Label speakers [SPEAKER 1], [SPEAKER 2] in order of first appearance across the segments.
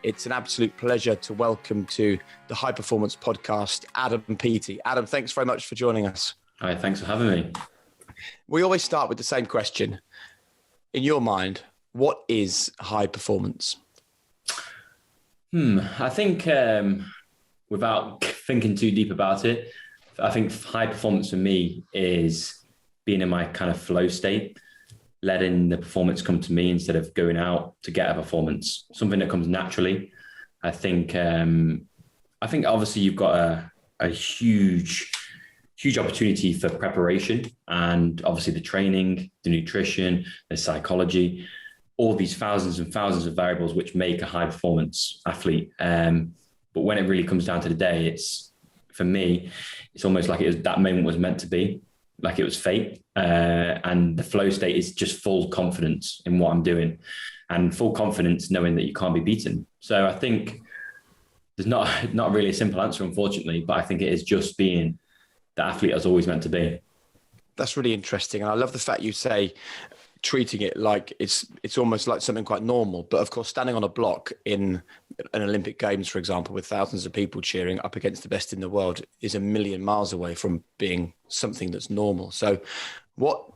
[SPEAKER 1] It's an absolute pleasure to welcome to the High Performance Podcast, Adam and Peaty. Adam, thanks very much for joining us.
[SPEAKER 2] Hi, thanks for having me.
[SPEAKER 1] We always start with the same question. In your mind, what is high performance?
[SPEAKER 2] I think without thinking too deep about it, I think high performance for me is being in my kind of flow state, letting the performance come to me instead of going out to get a performance, something that comes naturally. I think obviously you've got a huge opportunity for preparation, and obviously the training, the nutrition, the psychology, all these thousands and thousands of variables which make a high performance athlete. But when it really comes down to the day, for me, it's almost like that moment was meant to be, like it was fate. And the flow state is just full confidence in what I'm doing, and full confidence knowing that you can't be beaten. So I think there's not really a simple answer, unfortunately, but I think it is just being the athlete I was always meant to be.
[SPEAKER 1] That's really interesting. And I love the fact you say treating it like it's almost like something quite normal. But of course, standing on a block in an Olympic Games, for example, with thousands of people cheering up against the best in the world is a million miles away from being something that's normal. So what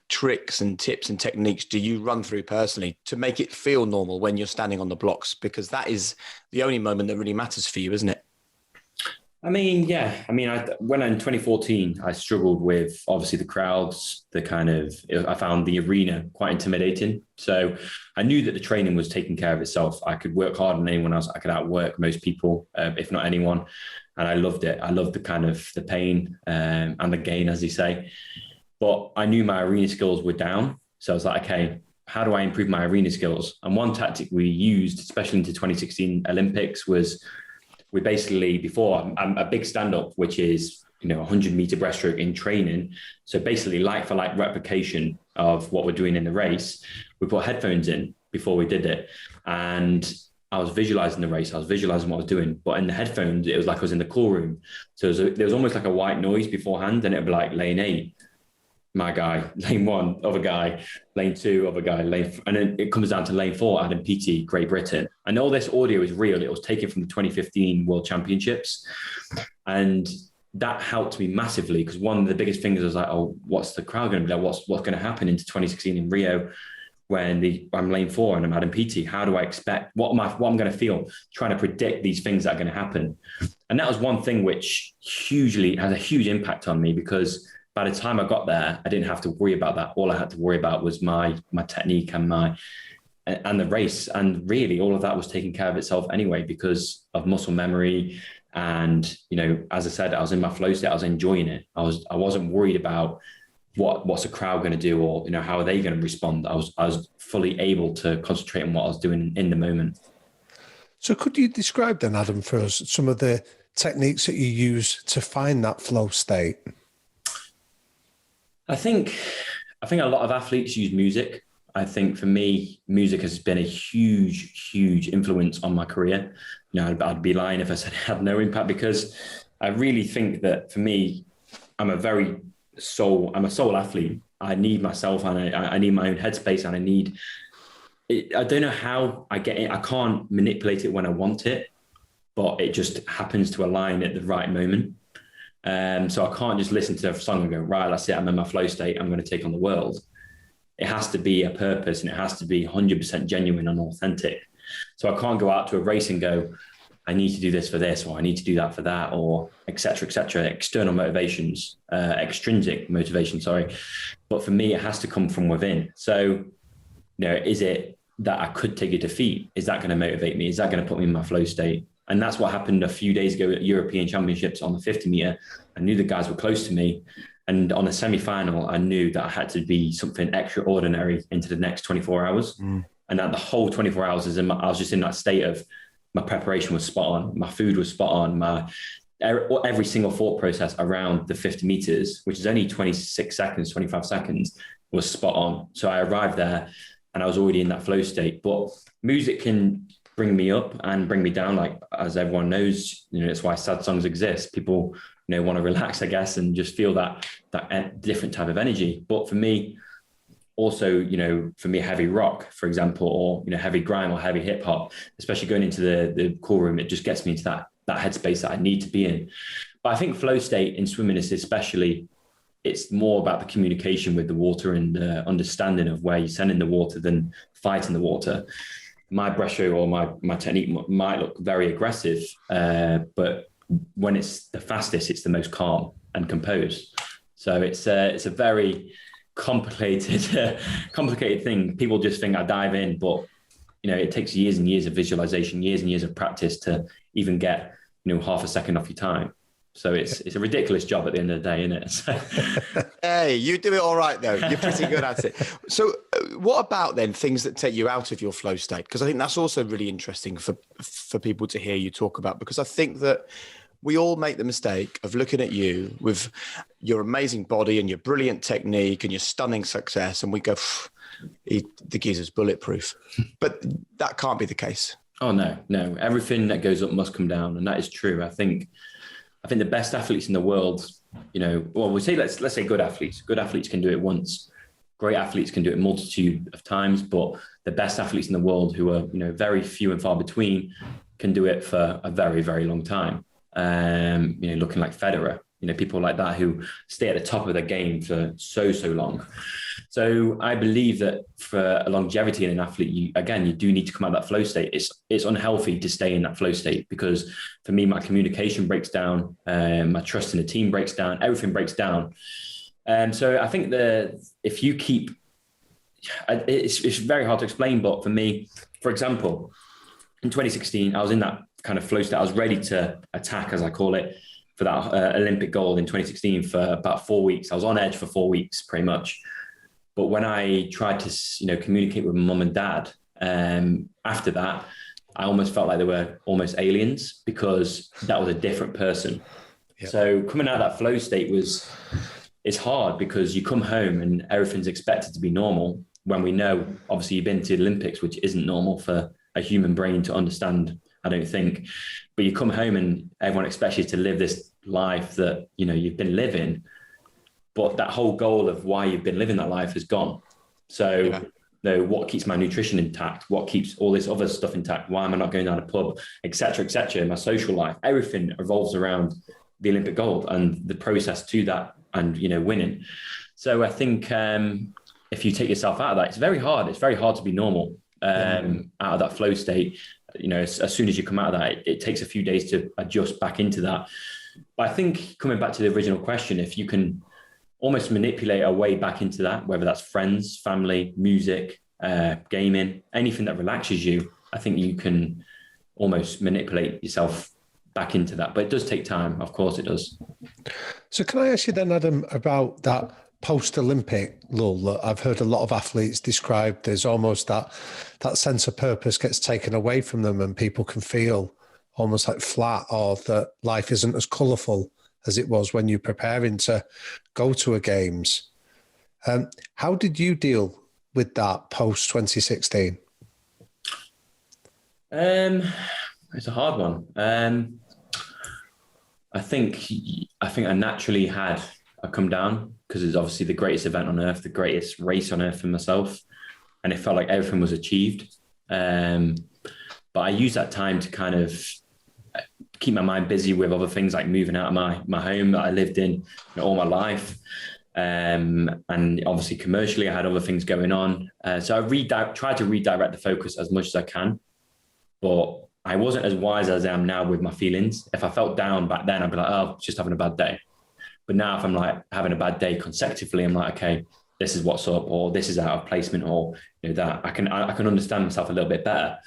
[SPEAKER 1] tricks and tips and techniques do you run through personally to make it feel normal when you're standing on the blocks? Because that is the only moment that really matters for you, isn't it?
[SPEAKER 2] When in 2014, I struggled with obviously the crowds, I found the arena quite intimidating. So I knew that the training was taking care of itself. I could work harder than anyone else. I could outwork most people, if not anyone. And I loved it. I loved the pain and the gain, as you say. But I knew my arena skills were down. So I was like, okay, how do I improve my arena skills? And one tactic we used, especially into 2016 Olympics, was we basically, before I'm a big stand-up, which is, 100-meter breaststroke in training. So basically like for like replication of what we're doing in the race, we put headphones in before we did it. And I was visualizing the race. I was visualizing what I was doing. But in the headphones, it was like I was in the call room. So there was almost like a white noise beforehand. And it'd be like lane 8, my guy, lane 1, other guy, lane 2, other guy, and then it comes down to lane 4, Adam Peaty, Great Britain. And all this audio is real. It was taken from the 2015 World Championships. And that helped me massively, because one of the biggest things was like, oh, what's the crowd going to be like? What's going to happen into 2016 in Rio when I'm lane 4 and I'm Adam Peaty? How do I expect, what I'm going to feel, trying to predict these things that are going to happen? And that was one thing which has a huge impact on me, because by the time I got there, I didn't have to worry about that. All I had to worry about was my technique and the race. And really all of that was taking care of itself anyway, because of muscle memory. And, as I said, I was in my flow state. I was enjoying it. I wasn't worried about what's the crowd going to do, or, how are they going to respond? I was fully able to concentrate on what I was doing in the moment.
[SPEAKER 3] So could you describe then, Adam, for us, some of the techniques that you use to find that flow state?
[SPEAKER 2] I think a lot of athletes use music. I think for me, music has been a huge influence on my career. I'd be lying if I said it had no impact, because I really think that for me, I'm a soul athlete. I need myself, and I need my own headspace, and I don't know how I get it. I can't manipulate it when I want it, but it just happens to align at the right moment. So I can't just listen to a song and go, right, that's it, I'm in my flow state, I'm going to take on the world. It has to be a purpose, and it has to be 100% genuine and authentic. So I can't go out to a race and go, I need to do this for this, or I need to do that for that, or et cetera, external motivations, extrinsic motivation, sorry. But for me, it has to come from within. So, is it that I could take a defeat? Is that going to motivate me? Is that going to put me in my flow state? And that's what happened a few days ago at European Championships on the 50 meter. I knew the guys were close to me. And on the semi-final, I knew that I had to be something extraordinary into the next 24 hours. And that the whole 24 hours I was just in that state of, my preparation was spot on. My food was spot on. Every single thought process around the 50 meters, which is only 26 seconds, 25 seconds, was spot on. So I arrived there and I was already in that flow state. But music can bring me up and bring me down. Like, as everyone knows, that's why sad songs exist. People, want to relax, I guess, and just feel that different type of energy. But for me, also, for me, heavy rock, for example, or, heavy grime or heavy hip hop, especially going into the call room, it just gets me into that headspace that I need to be in. But I think flow state in swimming is especially, it's more about the communication with the water and the understanding of where you're sending the water than fighting the water. My breaststroke or my technique might look very aggressive, but when it's the fastest, it's the most calm and composed. So it's a very complicated thing. People just think I dive in, but it takes years and years of visualization, years and years of practice to even get half a second off your time. So it's a ridiculous job at the end of the day, isn't it?
[SPEAKER 1] Hey, you do it all right though. You're pretty good at it. So what about then things that take you out of your flow state? Because I think that's also really interesting for people to hear you talk about, because I think that we all make the mistake of looking at you with your amazing body and your brilliant technique and your stunning success, and we go, the geezer's bulletproof. But that can't be the case.
[SPEAKER 2] Oh, no. Everything that goes up must come down. And that is true. I think the best athletes in the world, we say, let's say good athletes. Good athletes can do it once. Great athletes can do it a multitude of times, but the best athletes in the world, who are, very few and far between, can do it for a very, very long time. Looking like Federer, people like that who stay at the top of their game for so long. So I believe that for a longevity in an athlete, you do need to come out of that flow state. It's unhealthy to stay in that flow state, because for me, my communication breaks down, my trust in the team breaks down, everything breaks down. So I think if you keep, it's very hard to explain, but for me, for example, in 2016, I was in that kind of flow state. I was ready to attack, as I call it, for that Olympic gold in 2016 for about 4 weeks. I was on edge for 4 weeks, pretty much. But when I tried to, communicate with my mum and dad, after that, I almost felt like they were almost aliens, because that was a different person. Yep. So coming out of that flow state it's hard, because you come home and everything's expected to be normal, when we know, obviously, you've been to the Olympics, which isn't normal for a human brain to understand, I don't think. But you come home and everyone expects you to live this life that, you've been living. But that whole goal of why you've been living that life is gone. So, what keeps my nutrition intact? What keeps all this other stuff intact? Why am I not going down a pub, et cetera, my social life? Everything revolves around the Olympic gold and the process to that and, winning. So I think if you take yourself out of that, it's very hard. It's very hard to be normal out of that flow state. As soon as you come out of that, it takes a few days to adjust back into that. But I think, coming back to the original question, if you can almost manipulate a way back into that, whether that's friends, family, music, gaming, anything that relaxes you, I think you can almost manipulate yourself back into that. But it does take time. Of course it does.
[SPEAKER 3] So can I ask you then, Adam, about that post-Olympic lull that I've heard a lot of athletes describe? There's almost that sense of purpose gets taken away from them, and people can feel almost like flat, or that life isn't as colourful as it was when you're preparing to go to a games. How did you deal with that post 2016?
[SPEAKER 2] It's a hard one. I think I naturally had a come down, because it's obviously the greatest event on earth, the greatest race on earth for myself. And it felt like everything was achieved. But I used that time to kind of keep my mind busy with other things, like moving out of my home that I lived in all my life. And obviously commercially, I had other things going on. So I tried to redirect the focus as much as I can. But I wasn't as wise as I am now with my feelings. If I felt down back then, I'd be like, oh, just having a bad day. But now if I'm like having a bad day consecutively, I'm like, okay, this is what's up, or this is out of placement, or that I can understand myself a little bit better.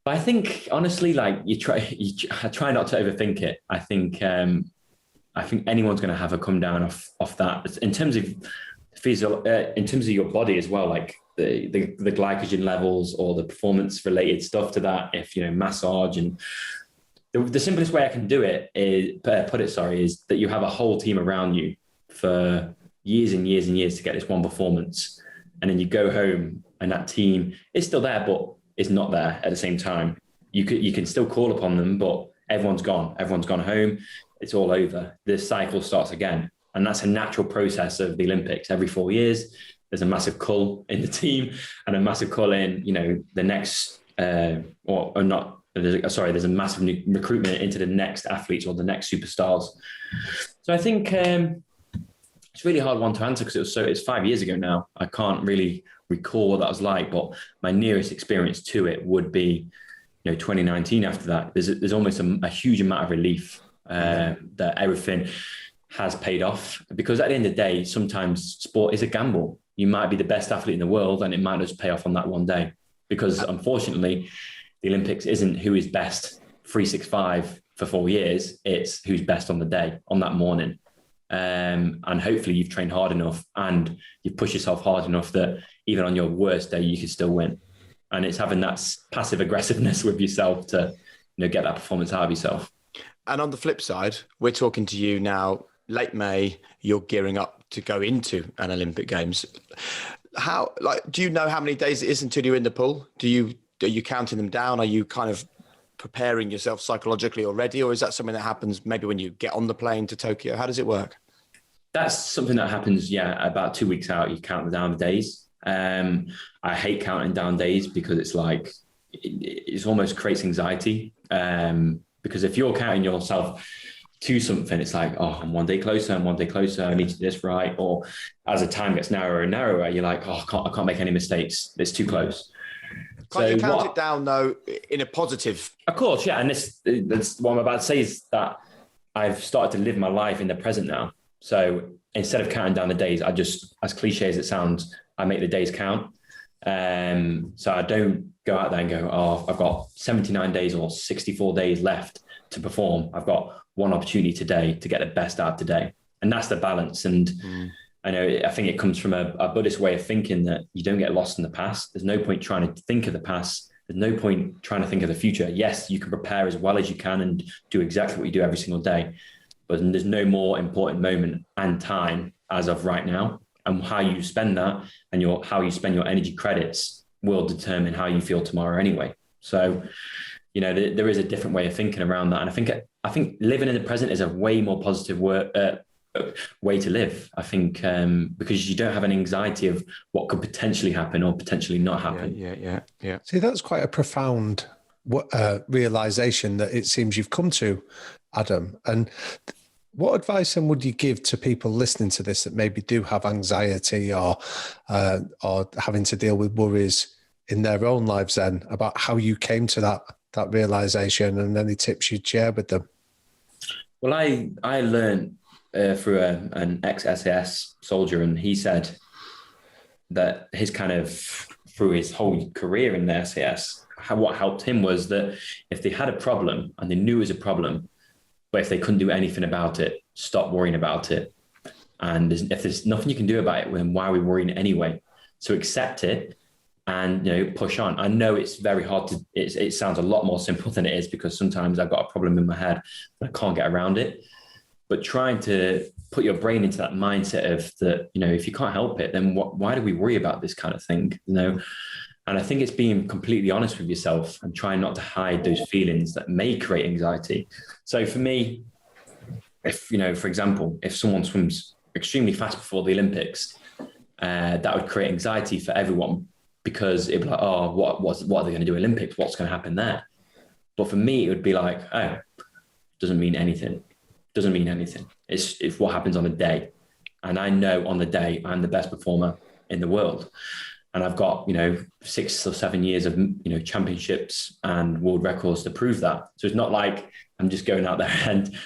[SPEAKER 2] But I think, honestly, like I try not to overthink it. I think anyone's going to have a come down off that. In terms of in terms of your body as well, like the glycogen levels or the performance related stuff to that. If massage, and the simplest way I can do it is is that you have a whole team around you for years and years and years to get this one performance, and then you go home and that team is still there, but it's not there at the same time. You can still call upon them, but everyone's gone. Everyone's gone home. It's all over. The cycle starts again. And that's a natural process of the Olympics. Every 4 years, there's a massive cull in the team and a massive cull in, the next, there's a massive new recruitment into the next athletes or the next superstars. So I think it's a really hard one to answer because it's 5 years ago now. I can't really recall what that was like, but my nearest experience to it would be 2019. After that, there's almost a huge amount of relief that everything has paid off, because at the end of the day, sometimes sport is a gamble. You might be the best athlete in the world and it might just pay off on that one day, because unfortunately the Olympics isn't who is best 365 for 4 years. It's who's best on the day, on that morning. And hopefully you've trained hard enough and you've pushed yourself hard enough that even on your worst day, you can still win. And it's having that passive aggressiveness with yourself to, get that performance out of yourself.
[SPEAKER 1] And on the flip side, we're talking to you now, late May, you're gearing up to go into an Olympic Games. Do you know how many days it is until you're in the pool? Are you counting them down? Are you kind of preparing yourself psychologically already? Or is that something that happens maybe when you get on the plane to Tokyo? How does it work?
[SPEAKER 2] That's something that happens, about 2 weeks out. You count down the days. I hate counting down days because it's like, it almost creates anxiety. Because if you're counting yourself to something, it's like, oh, I'm 1 day closer, I need to do this right. Or as the time gets narrower and narrower, you're like, oh, I can't make any mistakes. It's too close.
[SPEAKER 1] Can't you count it down though in a positive? Of
[SPEAKER 2] course, yeah. And that's what I'm about to say, is that I've started to live my life in the present now. So instead of counting down the days, I just, as cliche as it sounds, I make the days count. So I don't go out there and go, oh, I've got 79 days or 64 days left to perform. I've got one opportunity today to get the best out of today. And that's the balance. And I think it comes from a Buddhist way of thinking, that you don't get lost in the past. There's no point trying to think of the past. There's no point trying to think of the future. Yes, you can prepare as well as you can and do exactly what you do every single day, but there's no more important moment and time as of right now. And how you spend that and how you spend your energy credits will determine how you feel tomorrow anyway. So, there is a different way of thinking around that. And I think living in the present is a way more positive way to live. I think because you don't have an anxiety of what could potentially happen or potentially not happen.
[SPEAKER 1] Yeah.
[SPEAKER 3] See, that's quite a profound realization that it seems you've come to, Adam. And what advice then would you give to people listening to this that maybe do have anxiety or having to deal with worries in their own lives then, about how you came to that realization, and any tips you'd share with them?
[SPEAKER 2] Well, I learned through an ex-SAS soldier, and he said that his through his whole career in the SAS, what helped him was that if they had a problem and they knew it was a problem, but if they couldn't do anything about it, stop worrying about it. And if there's nothing you can do about it, then why are we worrying anyway? So accept it and push on. I know it's very hard to. It sounds a lot more simple than it is, because sometimes I've got a problem in my head and I can't get around it. But trying to put your brain into that mindset of that, if you can't help it, then why do we worry about this kind of thing? And I think it's being completely honest with yourself and trying not to hide those feelings that may create anxiety. So for me, if, for example, if someone swims extremely fast before the Olympics, that would create anxiety for everyone, because it'd be like, oh, what are they going to do Olympics? What's going to happen there? But for me, it would be like, oh, doesn't mean anything. Doesn't mean anything. It's what happens on the day. And I know on the day, I'm the best performer in the world. And I've got, 6 or 7 years of, championships and world records to prove that. So it's not like I'm just going out there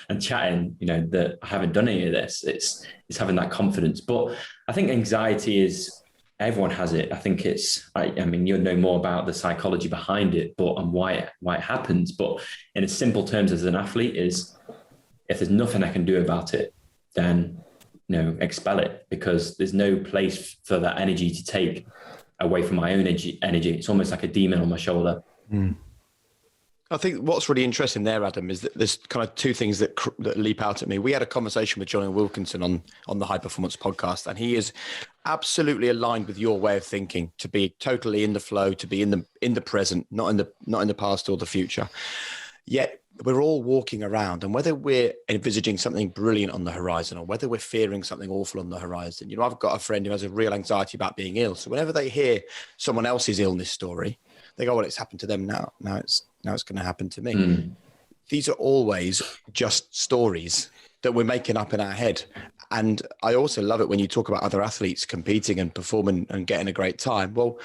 [SPEAKER 2] and chatting, that I haven't done any of this. It's having that confidence. But I think anxiety is, everyone has it. I think you'll know more about the psychology behind it, and why it happens. But in as simple terms as an athlete is, if there's nothing I can do about it, then, expel it, because there's no place for that energy to take away from my own energy. It's almost like a demon on my shoulder.
[SPEAKER 1] I think what's really interesting there, Adam, is that there's kind of two things that leap out at me. We had a conversation with Johnny Wilkinson on the High Performance podcast, and he is absolutely aligned with your way of thinking, to be totally in the flow, to be in the present, not in the past or the future. Yet we're all walking around, and whether we're envisaging something brilliant on the horizon or whether we're fearing something awful on the horizon, I've got a friend who has a real anxiety about being ill. So whenever they hear someone else's illness story, they go, well, it's happened to them now. Now it's going to happen to me. These are always just stories that we're making up in our head. And I also love it when you talk about other athletes competing and performing and getting a great time. Well,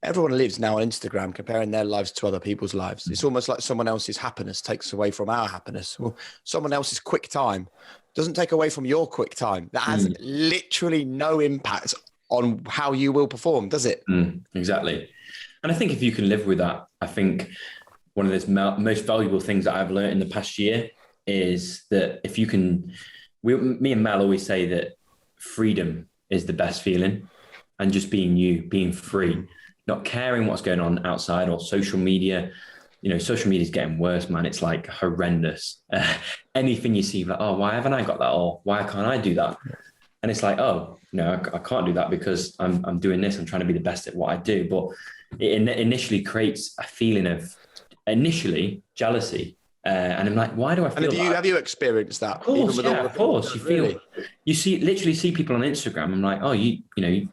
[SPEAKER 1] everyone lives now on Instagram comparing their lives to other people's lives. It's almost like someone else's happiness takes away from our happiness. Well, someone else's quick time doesn't take away from your quick time. That has literally no impact on how you will perform, does it?
[SPEAKER 2] Exactly. And I think if you can live with that, I think one of the most valuable things that I've learned in the past year is that if you can, me and Mel always say that freedom is the best feeling, and just being you, being free. Not caring what's going on outside or social media. Social media is getting worse, man. It's like horrendous. Anything you see, like, oh, why haven't I got that? Or why can't I do that? And it's like, oh, no, I can't do that because I'm doing this. I'm trying to be the best at what I do. But it initially creates a feeling of jealousy. And I'm like, why do I feel that?
[SPEAKER 1] Have you experienced that?
[SPEAKER 2] Of course, of course. You literally see people on Instagram. I'm like, oh,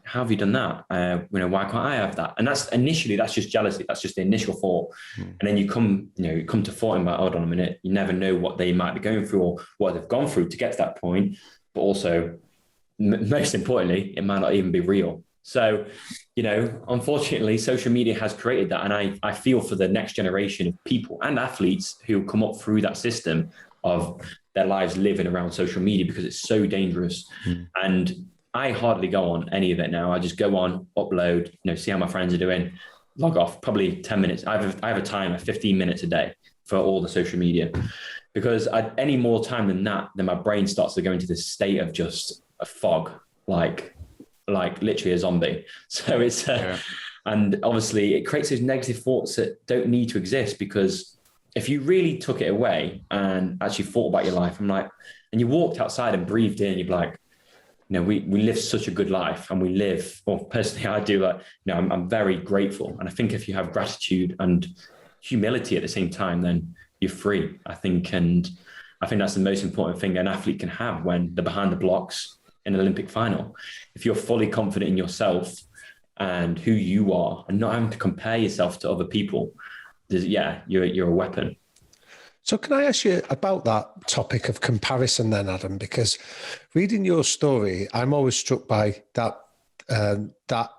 [SPEAKER 2] how have you done that? Why can't I have that? And that's just jealousy. That's just the initial thought. And then you come to thought and like, hold on a minute. You never know what they might be going through or what they've gone through to get to that point. But also, most importantly, it might not even be real. So, unfortunately, social media has created that. And I feel for the next generation of people and athletes who come up through that system of their lives living around social media, because it's so dangerous. And I hardly go on any of it now. I just go on, upload, see how my friends are doing, log off, probably 10 minutes. I have a timer, 15 minutes a day for all the social media, because any more time than that, then my brain starts to go into this state of just a fog, like literally a zombie. So it's, and obviously it creates those negative thoughts that don't need to exist, because if you really took it away and actually thought about your life, and you walked outside and breathed in, you'd be like, we live such a good life, and we live, well, personally, I do, I'm very grateful. And I think if you have gratitude and humility at the same time, then you're free, I think. And I think that's the most important thing an athlete can have when they're behind the blocks in an Olympic final. If you're fully confident in yourself and who you are, and not having to compare yourself to other people, you're a weapon.
[SPEAKER 3] So can I ask you about that topic of comparison then, Adam? Because reading your story, I'm always struck by that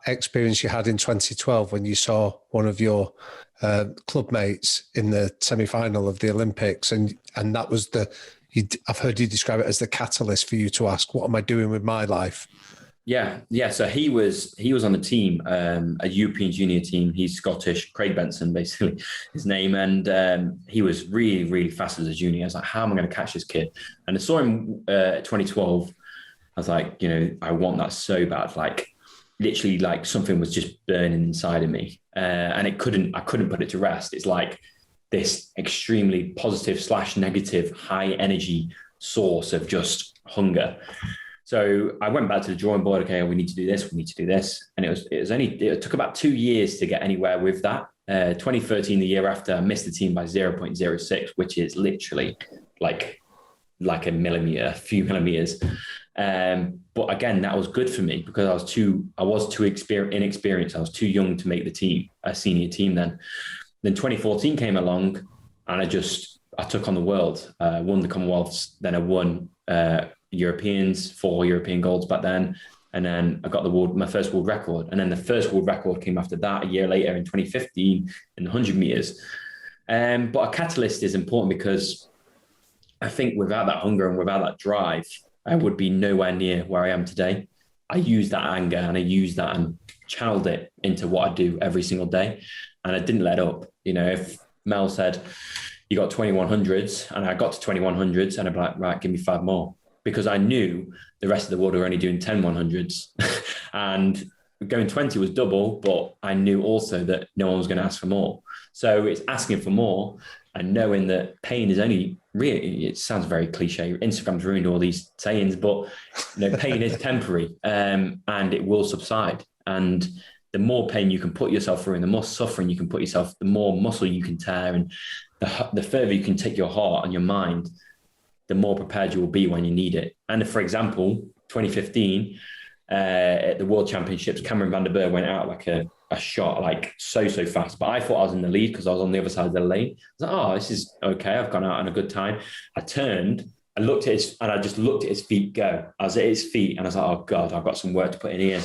[SPEAKER 3] experience you had in 2012 when you saw one of your club mates in the semi-final of the Olympics, and that was I've heard you describe it as the catalyst for you to ask, what am I doing with my life?
[SPEAKER 2] Yeah. So he was on the team, a European junior team. He's Scottish, Craig Benson, basically his name. And he was really, really fast as a junior. I was like, how am I going to catch this kid? And I saw him 2012. I was like, I want that so bad. Literally, something was just burning inside of me. And I couldn't put it to rest. It's like this extremely positive / negative, high energy source of just hunger. So I went back to the drawing board. Okay, we need to do this. We need to do this. And it took about 2 years to get anywhere with that. 2013, the year after, I missed the team by 0.06, which is literally like a millimeter, a few millimeters. But again, that was good for me because I was too inexperienced. I was too young to make the team, a senior team then. Then 2014 came along and I took on the world, won the Commonwealths. Then I won Europeans, 4 European golds back then. And then I got my first world record. And then the first world record came after that a year later in 2015 in the 100 meters. But a catalyst is important because I think without that hunger and without that drive, I would be nowhere near where I am today. I used that anger and I used that and channeled it into what I do every single day. And I didn't let up. If Mel said, you got 2100s and I got to 2100s and I'd be like, right, give me 5 more. Because I knew the rest of the world were only doing 10 100s. And going 20 was double, but I knew also that no one was going to ask for more. So it's asking for more and knowing that pain is only really, it sounds very cliche. Instagram's ruined all these sayings, but pain is temporary and it will subside. And the more pain you can put yourself through and the more suffering you can put yourself, the more muscle you can tear and the further you can take your heart and your mind, the more prepared you will be when you need it. And for example, 2015, at the World Championships, Cameron van der Burg went out like a shot, like so fast. But I thought I was in the lead because I was on the other side of the lane. I was like, oh, this is okay. I've gone out on a good time. I turned, I looked at I just looked at his feet go. I was at his feet and I was like, oh God, I've got some work to put in here.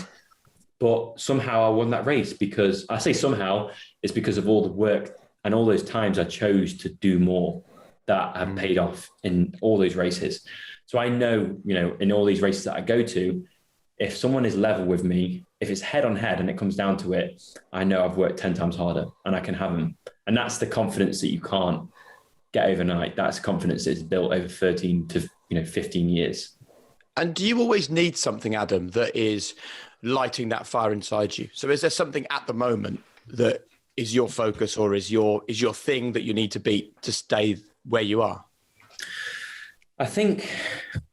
[SPEAKER 2] But somehow I won that race because I say somehow it's because of all the work and all those times I chose to do more that have paid off in all those races. So I know, in all these races that I go to, if someone is level with me, if it's head on head and it comes down to it, I know I've worked 10 times harder and I can have them. And that's the confidence that you can't get overnight. That's confidence that's built over 13 to 15 years.
[SPEAKER 1] And do you always need something, Adam, that is lighting that fire inside you? So is there something at the moment that is your focus or is your thing that you need to beat to stay where you are?
[SPEAKER 2] I think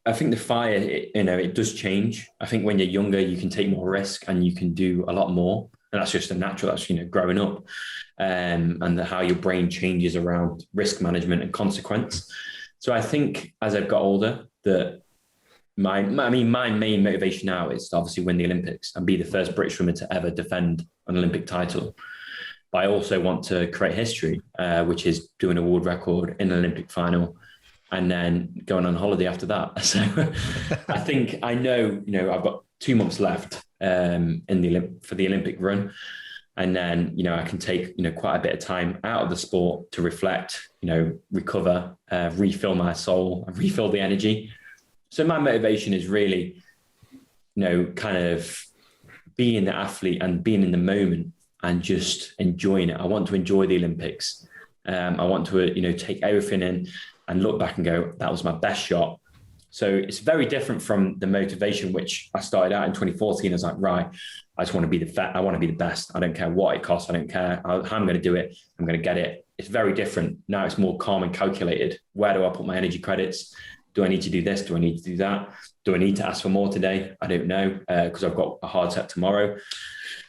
[SPEAKER 2] the fire, it does change. I think when you're younger, you can take more risk and you can do a lot more. And that's just a natural, that's, growing up and how your brain changes around risk management and consequence. So I think as I've got older, that my main motivation now is to obviously win the Olympics and be the first British swimmer to ever defend an Olympic title. But I also want to create history, which is doing a world record in an Olympic final and then going on holiday after that. So I think I know, I've got 2 months left for the Olympic run. And then, I can take, quite a bit of time out of the sport to reflect, recover, refill my soul, and refill the energy. So my motivation is really, kind of being the athlete and being in the moment and just enjoying it. I want to enjoy the Olympics. I want to, take everything in and look back and go, that was my best shot. So it's very different from the motivation, which I started out in 2014. I was like, right, I just want to be I want to be the best. I don't care what it costs. I don't care how I'm going to do it. I'm going to get it. It's very different. Now it's more calm and calculated. Where do I put my energy credits? Do I need to do this? Do I need to do that? Do I need to ask for more today? I don't know, because I've got a hard set tomorrow.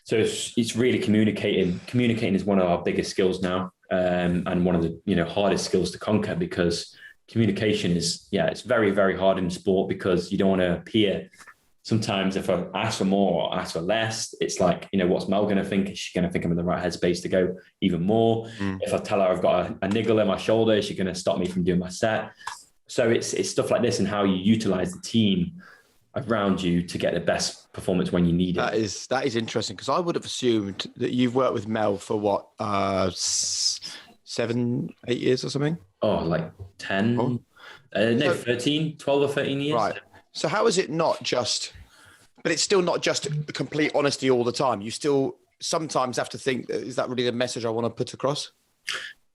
[SPEAKER 2] So it's really communicating. Communicating is one of our biggest skills now, and one of the hardest skills to conquer, because communication is, it's very, very hard in sport, because you don't want to appear. Sometimes if I ask for more or ask for less, it's like, what's Mel going to think? Is she going to think I'm in the right headspace to go even more? If I tell her I've got a niggle in my shoulder, is she going to stop me from doing my set? So it's stuff like this and how you utilize the team around you to get the best performance when you need it.
[SPEAKER 1] That is interesting, because I would have assumed that you've worked with Mel for what, 7-8 years or something?
[SPEAKER 2] Oh, like 10,
[SPEAKER 1] Oh.
[SPEAKER 2] 13, 12 or 13 years.
[SPEAKER 1] Right. So how is it not just, but it's still not just complete honesty all the time. You still sometimes have to think, is that really the message I want to put across?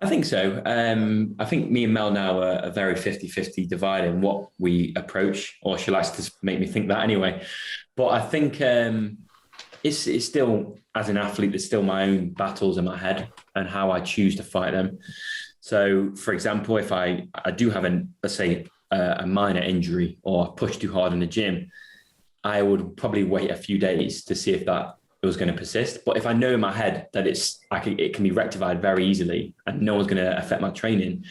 [SPEAKER 2] I think so. I think me and Mel now are very 50-50 divided in what we approach, or she likes to make me think that anyway. But I think it's still, as an athlete, there's still my own battles in my head and how I choose to fight them. So, for example, if I do have a minor injury or push too hard in the gym, I would probably wait a few days to see if that it was going to persist. But if I know in my head that it can be rectified very easily and no one's going to affect my training,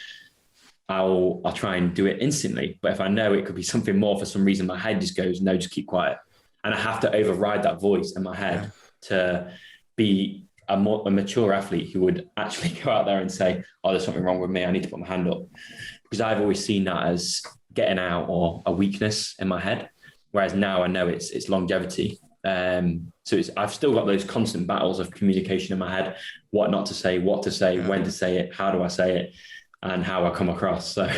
[SPEAKER 2] I'll try and do it instantly. But if I know it could be something more, for some reason my head just goes, no, just keep quiet. And I have to override that voice in my head to be a mature athlete who would actually go out there and say, oh, there's something wrong with me, I need to put my hand up. Because I've always seen that as getting out or a weakness in my head. Whereas now I know it's longevity. So I've still got those constant battles of communication in my head, what not to say, what to say, when to say it, how do I say it, and how I come across. So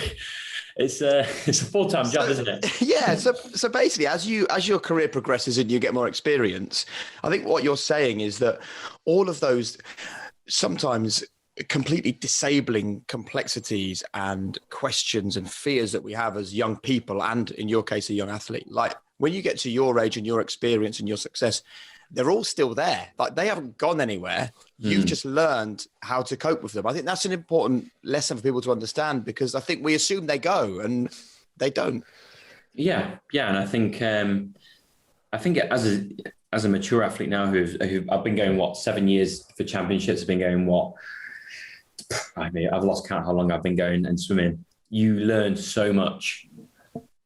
[SPEAKER 2] it's a full-time job, isn't it?
[SPEAKER 1] Yeah. So basically, as your career progresses and you get more experience, I think what you're saying is that all of those sometimes completely disabling complexities and questions and fears that we have as young people, and in your case, a young athlete, like when you get to your age and your experience and your success, they're all still there. Like they haven't gone anywhere. You've just learned how to cope with them. I think that's an important lesson for people to understand, because I think we assume they go and they don't.
[SPEAKER 2] Yeah. And I think as a mature athlete now, who I've been going 7 years for championships, I've been going I mean, I've lost count how long I've been going and swimming. You learn so much,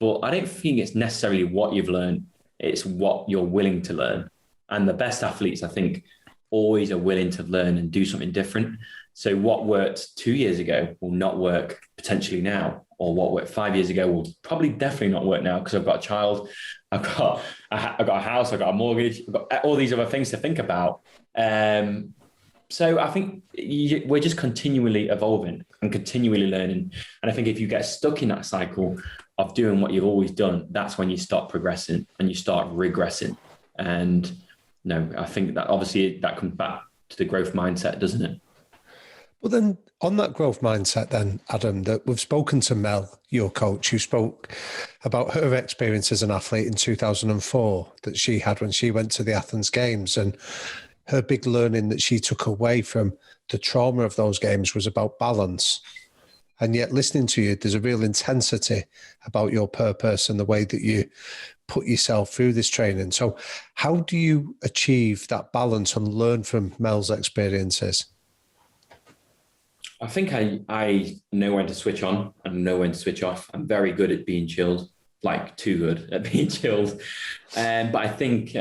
[SPEAKER 2] but I don't think it's necessarily what you've learned. It's what you're willing to learn. And the best athletes, I think, always are willing to learn and do something different. So what worked 2 years ago will not work potentially now, or what worked 5 years ago will probably definitely not work now because I've got a child, I've got a house, I've got a mortgage, I've got all these other things to think about. So I think we're just continually evolving and continually learning. And I think if you get stuck in that cycle of doing what you've always done, that's when you start progressing and you start regressing. And no, I think that obviously that comes back to the growth mindset, doesn't it?
[SPEAKER 3] Well, then on that growth mindset then, Adam, that we've spoken to Mel, your coach, who spoke about her experience as an athlete in 2004 that she had when she went to the Athens Games, and her big learning that she took away from the trauma of those games was about balance. And yet listening to you, there's a real intensity about your purpose and the way that you put yourself through this training. So how do you achieve that balance and learn from Mel's experiences?
[SPEAKER 2] I think I know when to switch on and know when to switch off. I'm very good at being chilled, like too good at being chilled. But I think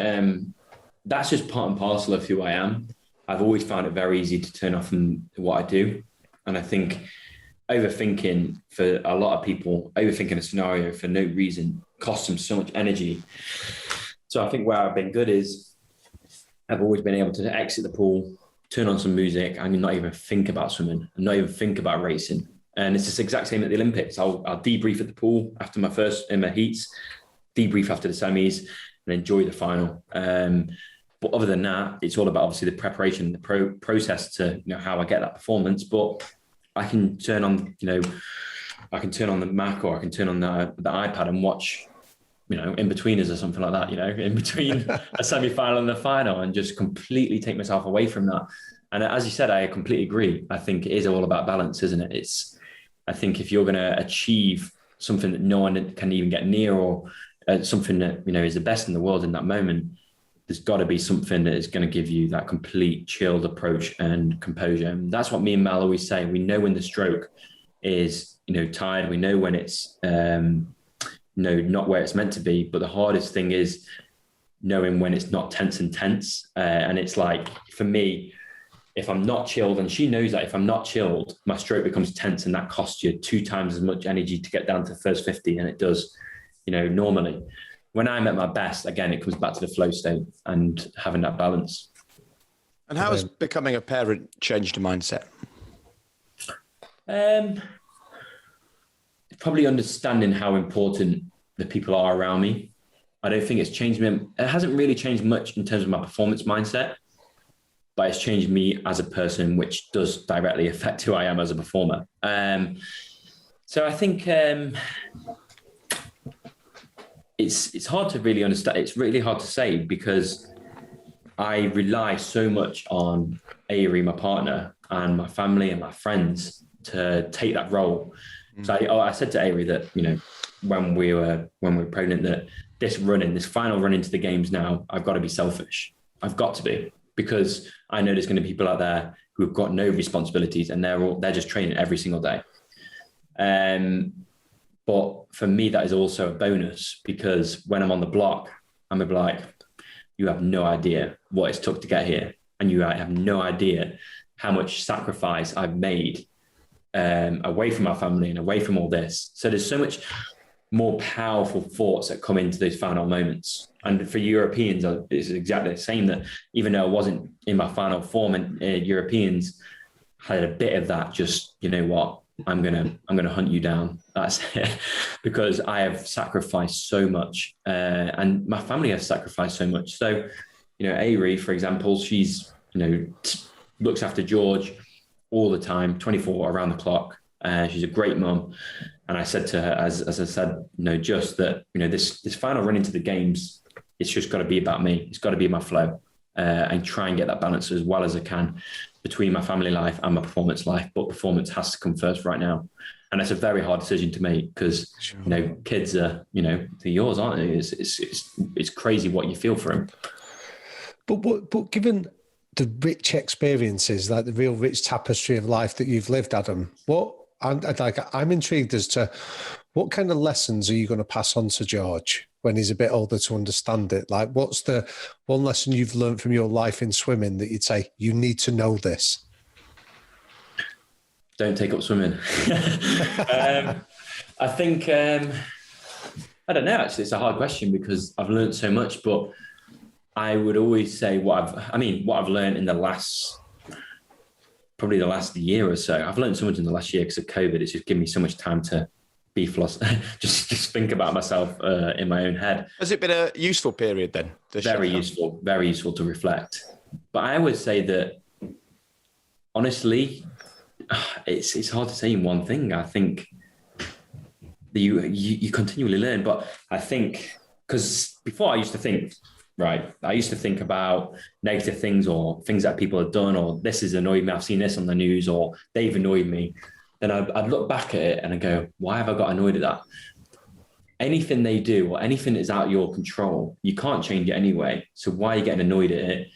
[SPEAKER 2] that's just part and parcel of who I am. I've always found it very easy to turn off from what I do. And I think overthinking for a lot of people, overthinking a scenario for no reason costs them so much energy. So I think where I've been good is I've always been able to exit the pool, turn on some music, and not even think about swimming, and not even think about racing. And it's just the exact same at the Olympics. I'll debrief at the pool after in my heats, debrief after the semis, and enjoy the final. But other than that, it's all about obviously the preparation, the process to how I get that performance. But I can turn on I can turn on the Mac or I can turn on the iPad and watch in betweeners or something like that, in between a semi-final and the final, and just completely take myself away from that. And as you said, I completely agree. I think it is all about balance, isn't it? I think if you're going to achieve something that no one can even get near, or something that, is the best in the world in that moment, there's got to be something that is going to give you that complete chilled approach and composure. And that's what me and Mal always say. We know when the stroke is, tired. We know when it's, not where it's meant to be. But the hardest thing is knowing when it's not tense and tense. And it's like, for me, if I'm not chilled, and she knows that if I'm not chilled, my stroke becomes tense, and that costs you 2 times as much energy to get down to the first 50 and it does, normally. When I'm at my best, again, it comes back to the flow state and having that balance.
[SPEAKER 1] And how has becoming a parent changed your mindset?
[SPEAKER 2] Probably understanding how important the people are around me. I don't think it's changed me. It hasn't really changed much in terms of my performance mindset, but it's changed me as a person, which does directly affect who I am as a performer. So I think it's hard to really understand. It's really hard to say because I rely so much on Avery, my partner, and my family and my friends to take that role. So I said to Avery that, when we were pregnant, that this final run into the games now, I've got to be selfish. I've got to be, because I know there's going to be people out there who've got no responsibilities and they're just training every single day. But for me, that is also a bonus, because when I'm on the block, I'm gonna be like, you have no idea what it's took to get here. And you have no idea how much sacrifice I've made away from my family and away from all this. So there's so much more powerful thoughts that come into those final moments. And for Europeans, it's exactly the same, that even though I wasn't in my final form, and Europeans had a bit of that, just, what, I'm gonna hunt you down. That's it. Because I have sacrificed so much, and my family has sacrificed so much. So, Avery, for example, she's looks after George all the time, 24 around the clock. She's a great mum, and I said to her, as I said, just that, this final run into the games, it's just got to be about me. It's got to be my flow, and try and get that balance as well as I can between my family life and my performance life. But performance has to come first right now. And that's a very hard decision to make, because, kids are, they're yours, aren't they? It's crazy what you feel for them.
[SPEAKER 3] But given the rich experiences, like the real rich tapestry of life that you've lived, Adam, I'm intrigued as to what kind of lessons are you going to pass on to George when he's a bit older to understand it? Like, what's the one lesson you've learned from your life in swimming that you'd say, you need to know this?
[SPEAKER 2] Don't take up swimming. I think, I don't know, actually, it's a hard question because I've learned so much, but I would always say what I've learned in probably the last year or so. I've learned so much in the last year because of COVID. It's just given me so much time to be just think about myself in my own head.
[SPEAKER 1] Has it been a useful period then?
[SPEAKER 2] Very useful to reflect. But I would say that, honestly, it's hard to say in one thing. I think that you continually learn, but I think, because before I used to think about negative things or things that people have done, or this has annoyed me, I've seen this on the news, or they've annoyed me. Then I'd look back at it and I go, why have I got annoyed at that? Anything they do or anything that's out of your control, you can't change it anyway. So why are you getting annoyed at it?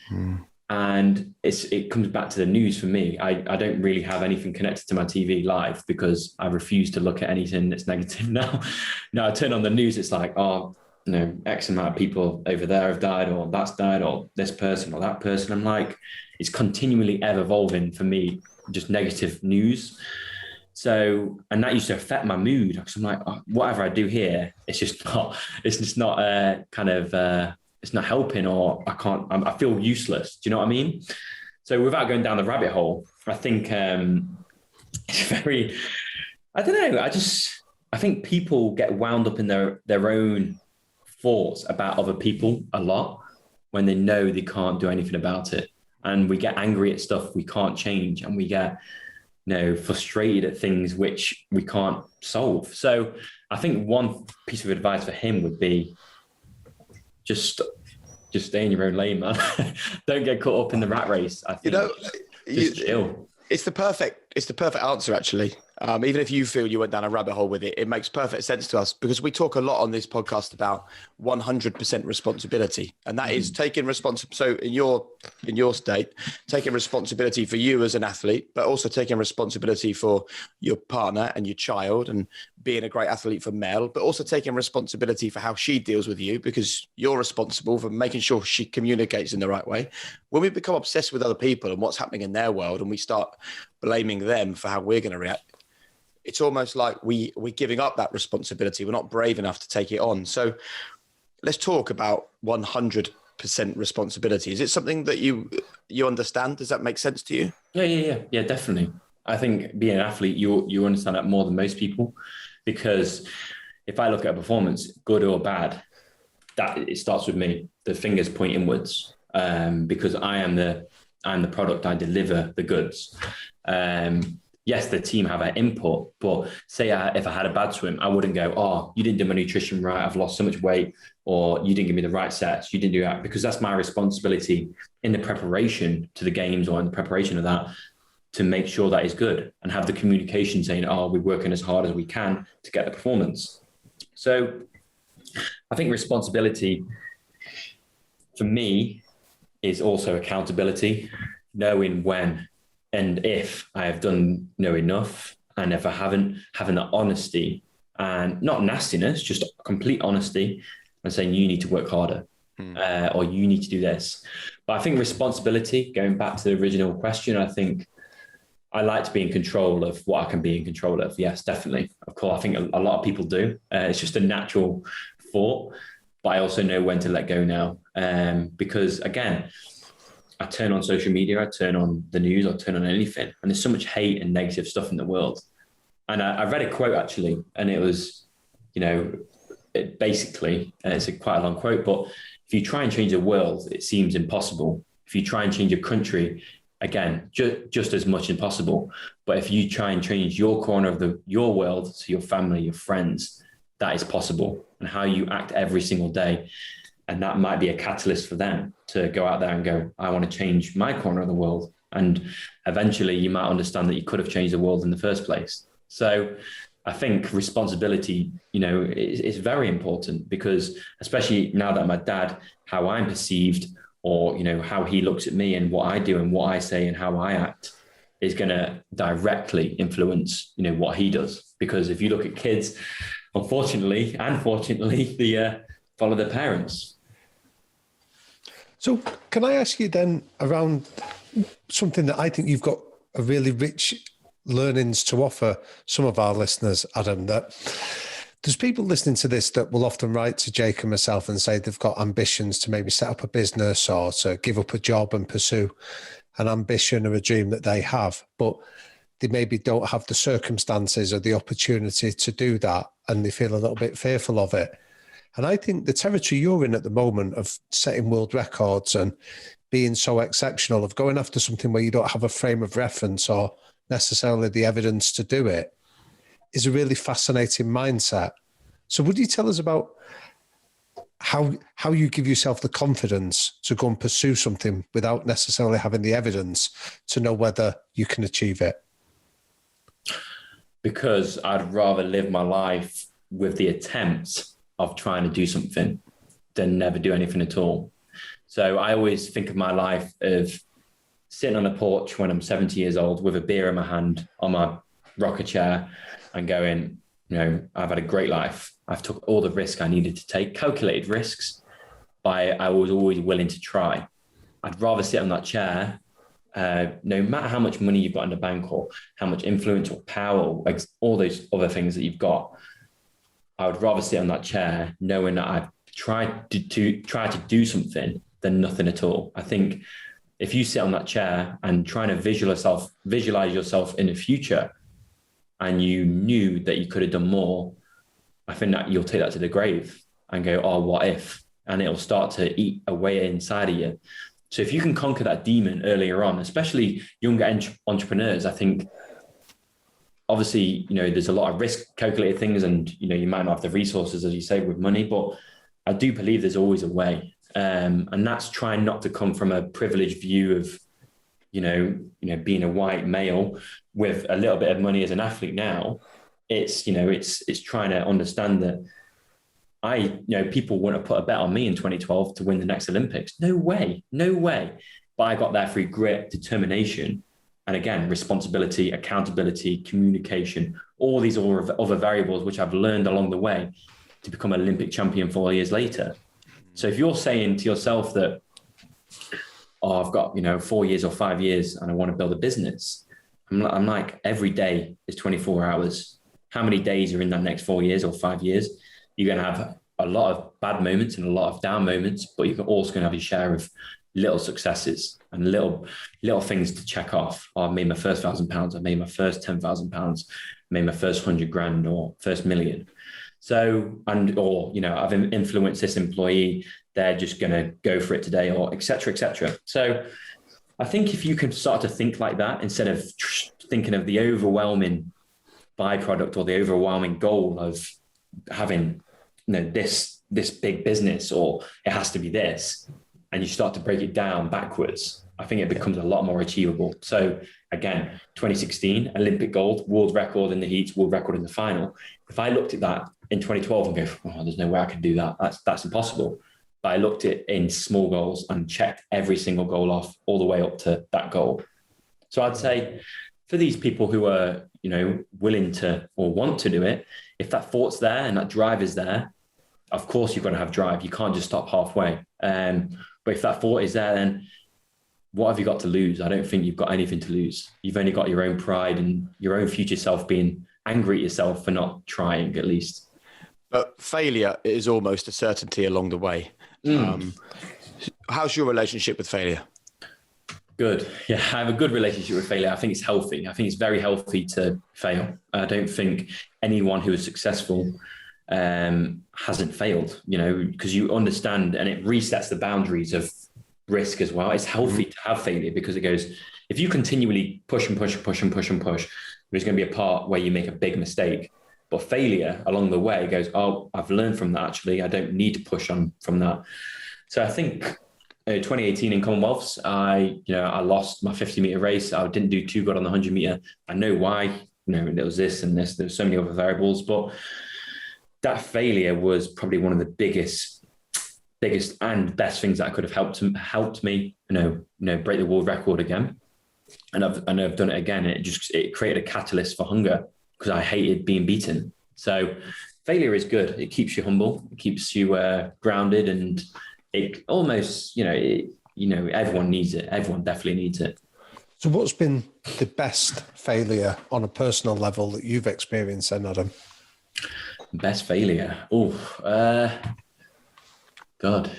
[SPEAKER 2] And it comes back to the news for me. I don't really have anything connected to my TV live because I refuse to look at anything that's negative now. Now I turn on the news, it's like, X amount of people over there have died, or that's died, or this person or that person. I'm like, it's continually ever evolving for me, just negative news. So, and that used to affect my mood because I'm like, whatever I do here, it's not helping, or I feel useless. Do you know what I mean? So without going down the rabbit hole, I think it's very, I don't know. I think people get wound up in their own thoughts about other people a lot when they know they can't do anything about it. And we get angry at stuff we can't change, and we get, frustrated at things which we can't solve. So I think one piece of advice for him would be just stay in your own lane, man. Don't get caught up in the rat race. I think chill. It's the perfect
[SPEAKER 1] answer, actually. Even if you feel you went down a rabbit hole with it, it makes perfect sense to us, because we talk a lot on this podcast about 100% responsibility, and that is taking responsibility. So in your state, taking responsibility for you as an athlete, but also taking responsibility for your partner and your child, and being a great athlete for Mel, but also taking responsibility for how she deals with you, because you're responsible for making sure she communicates in the right way. When we become obsessed with other people and what's happening in their world, and we start blaming them for how we're going to react, it's almost like we're giving up that responsibility. We're not brave enough to take it on. So let's talk about 100% responsibility. Is it something that you understand? Does that make sense to you?
[SPEAKER 2] Yeah, definitely. I think being an athlete, you understand that more than most people, because if I look at a performance, good or bad, that it starts with me. The fingers point inwards, because I am the product. I deliver the goods. Yes, the team have an input, but say if I had a bad swim, I wouldn't go, you didn't do my nutrition right, I've lost so much weight, or you didn't give me the right sets, you didn't do that, because that's my responsibility in the preparation to the games, or in the preparation of that, to make sure that is good, and have the communication saying, we're working as hard as we can to get the performance. So I think responsibility for me is also accountability, knowing when and if I have done enough, and if I haven't, having that honesty, and not nastiness, just complete honesty, and saying you need to work harder, or you need to do this. But I think responsibility, going back to the original question, I think I like to be in control of what I can be in control of. Yes, definitely. Of course, I think a lot of people do. It's just a natural thought, but I also know when to let go now, because again, I turn on social media, I turn on the news, I turn on anything, and there's so much hate and negative stuff in the world. And I read a quote actually, and it was, basically, it's quite a long quote, but if you try and change the world, it seems impossible. If you try and change a country, again, just as much impossible. But if you try and change your corner of your world, so your family, your friends, that is possible. And how you act every single day. And that might be a catalyst for them to go out there and go, I want to change my corner of the world. And eventually you might understand that you could have changed the world in the first place. So I think responsibility, is very important, because especially now that I'm a dad, how I'm perceived or, how he looks at me and what I do and what I say and how I act is going to directly influence, what he does. Because if you look at kids, unfortunately and fortunately, they follow their parents.
[SPEAKER 3] So can I ask you then around something that I think you've got a really rich learnings to offer some of our listeners, Adam, that there's people listening to this that will often write to Jake and myself and say they've got ambitions to maybe set up a business or to give up a job and pursue an ambition or a dream that they have, but they maybe don't have the circumstances or the opportunity to do that, and they feel a little bit fearful of it. And I think the territory you're in at the moment of setting world records and being so exceptional, of going after something where you don't have a frame of reference or necessarily the evidence to do it, is a really fascinating mindset. So would you tell us about how you give yourself the confidence to go and pursue something without necessarily having the evidence to know whether you can achieve it?
[SPEAKER 2] Because I'd rather live my life with the attempt of trying to do something than never do anything at all. So I always think of my life of sitting on a porch when I'm 70 years old with a beer in my hand on my rocker chair and going, I've had a great life. I've took all the risk I needed to take, calculated risks, but I was always willing to try. I'd rather sit on that chair, no matter how much money you've got in the bank or how much influence or power, like all those other things that you've got. I would rather sit on that chair knowing that I've tried to do something than nothing at all. I think if you sit on that chair and trying to visualize yourself in the future, and you knew that you could have done more, I think that you'll take that to the grave and go, oh, what if? And it'll start to eat away inside of you. So if you can conquer that demon earlier on, especially younger entrepreneurs, I think, obviously, there's a lot of risk calculated things and, you might not have the resources, as you say, with money, but I do believe there's always a way. And that's trying not to come from a privileged view of, being a white male with a little bit of money as an athlete now. It's trying to understand that people want to put a bet on me in 2012 to win the next Olympics. No way. But I got there through grit, determination, and again, responsibility, accountability, communication, all these other variables, which I've learned along the way to become an Olympic champion 4 years later. So if you're saying to yourself that, oh, I've got, 4 years or 5 years and I want to build a business, I'm like, every day is 24 hours. How many days are in that next 4 years or 5 years? You're going to have a lot of bad moments and a lot of down moments, but you're also going to have your share of little successes and little things to check off. Oh, I made my first £1,000. I made my first £10,000. Made my first 100 grand or first million. So, I've influenced this employee. They're just going to go for it today, or et cetera, et cetera. So I think if you can start to think like that, instead of thinking of the overwhelming byproduct or the overwhelming goal of having, this big business, or it has to be this, and you start to break it down backwards, I think it becomes a lot more achievable. So again, 2016, Olympic gold, world record in the heats, world record in the final. If I looked at that in 2012 and go, oh, there's no way I can do that. That's impossible. But I looked at it in small goals and checked every single goal off all the way up to that goal. So I'd say for these people who are, willing to or want to do it, if that thought's there and that drive is there, of course you're going to have drive. You can't just stop halfway. But if that thought is there, then what have you got to lose? I don't think you've got anything to lose. You've only got your own pride and your own future self being angry at yourself for not trying, at least.
[SPEAKER 1] But failure is almost a certainty along the way. How's your relationship with failure?
[SPEAKER 2] Good. Yeah, I have a good relationship with failure. I think it's healthy. I think it's very healthy to fail. I don't think anyone who is successful hasn't failed, because you understand, and it resets the boundaries of risk as well. It's healthy to have failure, because it goes, if you continually push and push and push and push and push, there's going to be a part where you make a big mistake. But failure along the way goes, oh, I've learned from that. Actually, I don't need to push on from that. So I think 2018 in Commonwealths, I lost my 50 meter race. I didn't do too good on the 100 meter. I know why. There was this and this. There's so many other variables, but that failure was probably one of the biggest biggest and best things that could have helped me, break the world record again. And I've done it again. It created a catalyst for hunger because I hated being beaten. So failure is good. It keeps you humble. It keeps you grounded, and it almost, everyone needs it. Everyone definitely needs it.
[SPEAKER 3] So what's been the best failure on a personal level that you've experienced then, Adam?
[SPEAKER 2] Best failure? God,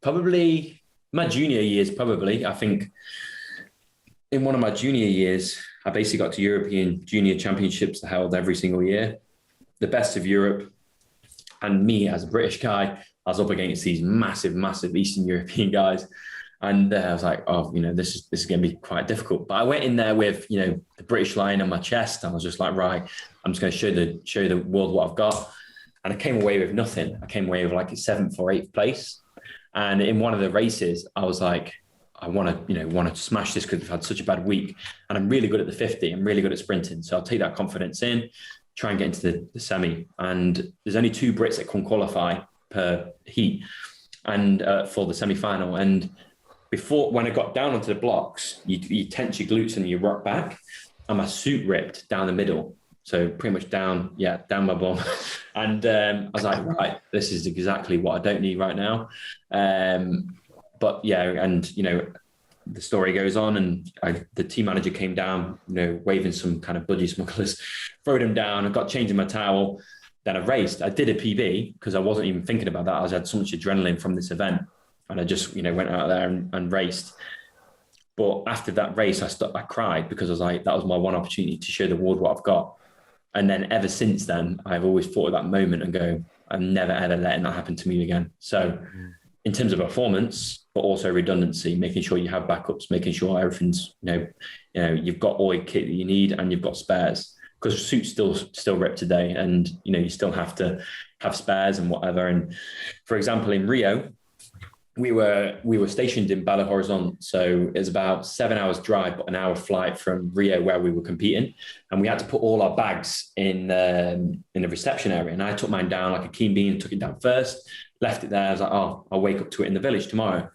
[SPEAKER 2] probably my junior years, probably. I think in one of my junior years, I basically got to European Junior Championships held every single year, the best of Europe. And me, as a British guy, I was up against these massive, massive Eastern European guys. And I was like, this is going to be quite difficult. But I went in there with, the British line on my chest. I was just like, right, I'm just going to show the world what I've got. And I came away with nothing. I came away with like a 7th or 8th place. And in one of the races, I was like, I want to smash this because I've had such a bad week. And I'm really good at the 50. I'm really good at sprinting. So I'll take that confidence in, try and get into the semi. And there's only 2 Brits that can qualify per heat and for the semi-final. And when I got down onto the blocks, you tense your glutes and you rock back. And my suit ripped down the middle. So pretty much down my bum. And I was like, right, this is exactly what I don't need right now. But yeah, and, the story goes on, and the team manager came down, waving some kind of budgie smugglers, threw them down. I got changed in my towel. Then I raced. I did a PB because I wasn't even thinking about that. I had so much adrenaline from this event. And I just, went out there and raced. But after that race, I cried because I was like, that was my one opportunity to show the world what I've got. And then ever since then, I've always thought of that moment and go, I'm never, ever letting that happen to me again. So in terms of performance, but also redundancy, making sure you have backups, making sure everything's, you've got all your kit that you need and you've got spares, because suits still rip today. And, you still have to have spares and whatever. And for example, in Rio, we were stationed in Belo Horizonte. So it was about 7 hours drive, but an hour flight from Rio where we were competing. And we had to put all our bags in the reception area. And I took mine down like a keen bean, took it down first, left it there. I was like, I'll wake up to it in the village tomorrow.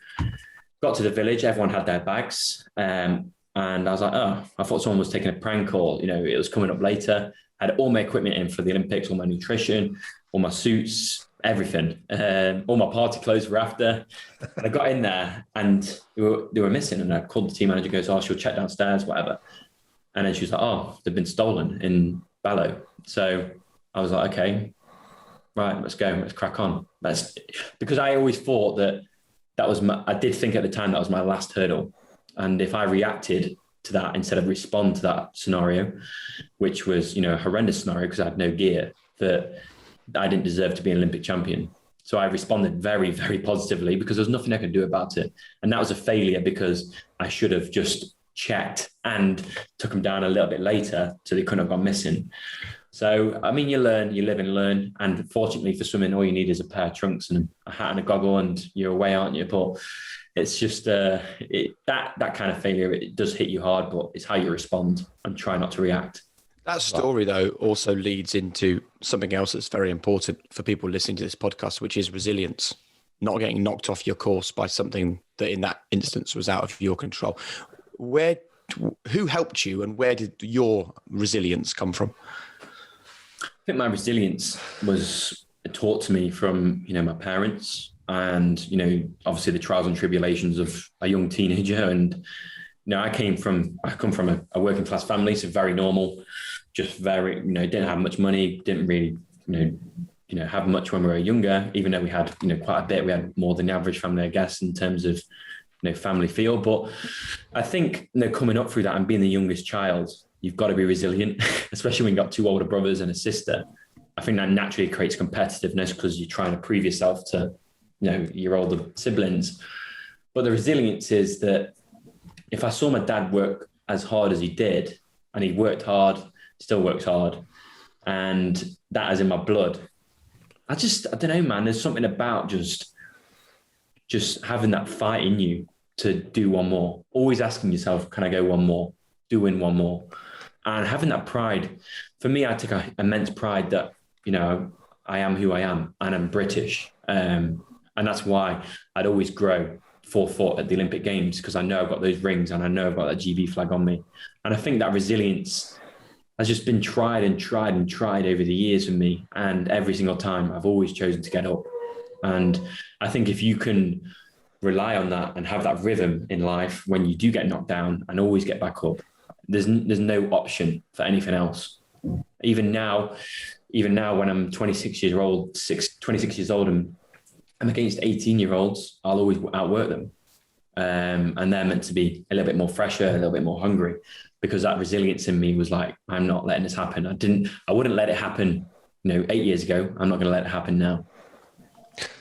[SPEAKER 2] Got to the village, everyone had their bags. And I was like, I thought someone was taking a prank, or, it was coming up later. I had all my equipment in for the Olympics, all my nutrition, all my suits, everything. All my party clothes were after. And I got in there and they were missing. And I called the team manager, goes, she'll check downstairs, whatever. And then she was like, they've been stolen in Belo. So I was like, okay, right, let's go, let's crack on. Because I always thought that was I did think at the time that was my last hurdle. And if I reacted to that instead of respond to that scenario, which was, a horrendous scenario because I had no gear, that I didn't deserve to be an Olympic champion. So I responded very, very positively because there's nothing I could do about it. And that was a failure because I should have just checked and took them down a little bit later so they couldn't have gone missing. So, I mean, you learn, you live and learn. And fortunately for swimming, all you need is a pair of trunks and a hat and a goggle and you're away, aren't you? But it's just that kind of failure, it does hit you hard, but it's how you respond and try not to react.
[SPEAKER 1] That story, though, also leads into something else that's very important for people listening to this podcast, which is resilience, not getting knocked off your course by something that in that instance was out of your control. Who helped you and where did your resilience come from?
[SPEAKER 2] I think my resilience was taught to me from, my parents and, obviously the trials and tribulations of a young teenager. And, I come from a working class family, so very normal, just very, didn't have much money, didn't really, have much when we were younger, even though we had, quite a bit. We had more than the average family, I guess, in terms of, family feel. But I think, coming up through that and being the youngest child, you've got to be resilient, especially when you've got 2 older brothers and a sister. I think that naturally creates competitiveness because you're trying to prove yourself to, your older siblings. But the resilience is that if I saw my dad work as hard as he did, and he worked hard, still works hard, and that is in my blood, I don't know, man, there's something about just having that fight in you to do one more, always asking yourself, can I go one more, doing one more, and having that pride. For me, I take immense pride that, I am who I am and I'm British. And And that's why I'd always grow 4 foot at the Olympic Games, because I know I've got those rings and I know I've got that GB flag on me. And I think that resilience has just been tried and tried and tried over the years for me. And every single time I've always chosen to get up. And I think if you can rely on that and have that rhythm in life when you do get knocked down and always get back up, there's no option for anything else. Even now when I'm 26 years old and I'm against 18-year-olds, I'll always outwork them. And they're meant to be a little bit more fresher, a little bit more hungry, because that resilience in me was like, I'm not letting this happen. I wouldn't let it happen, 8 years ago. I'm not going to let it happen now.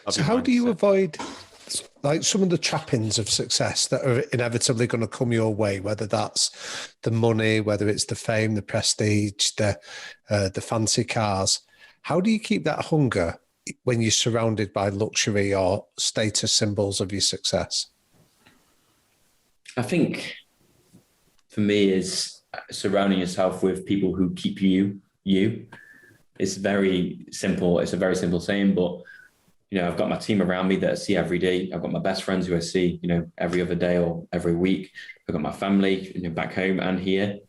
[SPEAKER 3] So how do you avoid like some of the trappings of success that are inevitably going to come your way, whether that's the money, whether it's the fame, the prestige, the fancy cars? How do you keep that hunger when you're surrounded by luxury or status symbols of your success?
[SPEAKER 2] I think for me is surrounding yourself with people who keep you. It's very simple. It's a very simple saying, but I've got my team around me that I see every day. I've got my best friends who I see, every other day or every week. I've got my family, back home and here.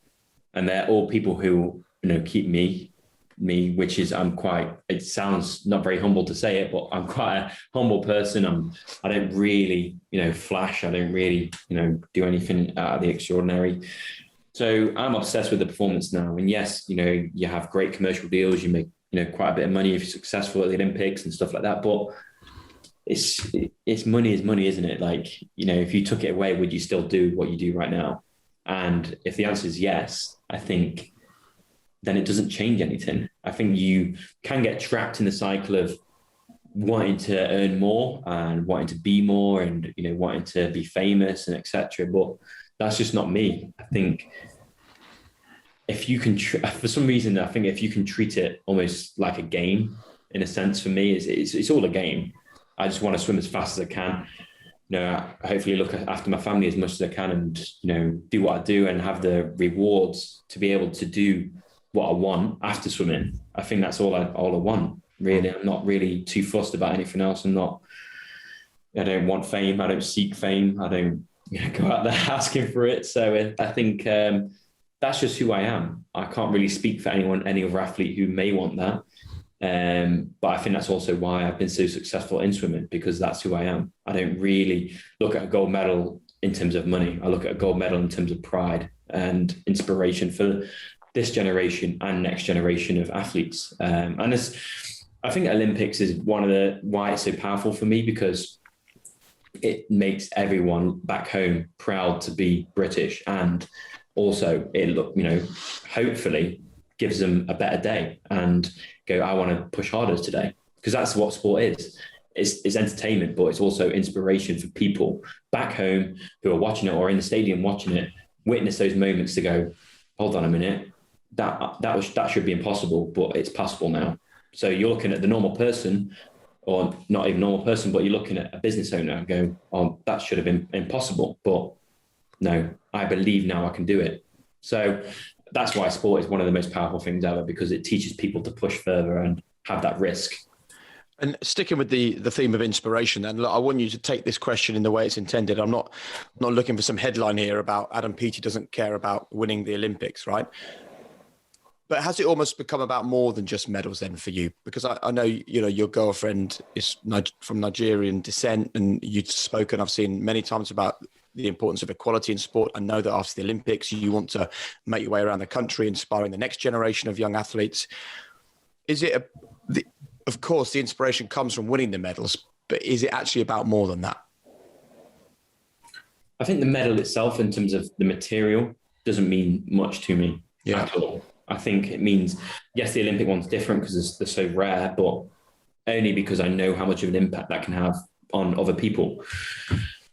[SPEAKER 2] And they're all people who, keep me, which is, it sounds not very humble to say it, but I'm quite a humble person. I don't really, flash. I don't really, do anything out of the extraordinary. So I'm obsessed with the performance now. And yes, you have great commercial deals. You make, quite a bit of money if you're successful at the Olympics and stuff like that. But it's money is money, isn't it? Like, if you took it away, would you still do what you do right now? And if the answer is yes, I think then it doesn't change anything. I think you can get trapped in the cycle of wanting to earn more and wanting to be more and, wanting to be famous and etc. But that's just not me. I think if you can, for some reason, I think if you can treat it almost like a game, in a sense, for me, it's all a game. I just want to swim as fast as I can. Hopefully look after my family as much as I can and, do what I do and have the rewards to be able to do what I want after swimming. I think that's all I want, really. I'm not really too fussed about anything else. I don't want fame. I don't seek fame. I don't go out there asking for it. So I think, that's just who I am. I can't really speak for any other athlete who may want that. But I think that's also why I've been so successful in swimming, because that's who I am. I don't really look at a gold medal in terms of money. I look at a gold medal in terms of pride and inspiration for this generation and next generation of athletes. And I think Olympics is why it's so powerful for me, because it makes everyone back home proud to be British, and also it hopefully gives them a better day and go, I want to push harder today, because that's what sport is. It's entertainment, but it's also inspiration for people back home who are watching it or in the stadium watching it, witness those moments to go, hold on a minute, that should be impossible, but it's possible now. So you're looking at the normal person, or not even normal person, but you're looking at a business owner and go, oh, that should have been impossible, but no, I believe now I can do it. So that's why sport is one of the most powerful things ever, because it teaches people to push further and have that risk.
[SPEAKER 1] And sticking with the theme of inspiration, then, look, I want you to take this question in the way it's intended. I'm not looking for some headline here about Adam Peaty doesn't care about winning the Olympics, right? But has it almost become about more than just medals then for you? Because I know, your girlfriend is from Nigerian descent, and you've spoken, I've seen many times about the importance of equality in sport. I know that after the Olympics, you want to make your way around the country, inspiring the next generation of young athletes. Is it, of course, the inspiration comes from winning the medals, but is it actually about more than that?
[SPEAKER 2] I think the medal itself, in terms of the material, doesn't mean much to me at all. I think it means, yes, the Olympic one's different because they're so rare, but only because I know how much of an impact that can have on other people.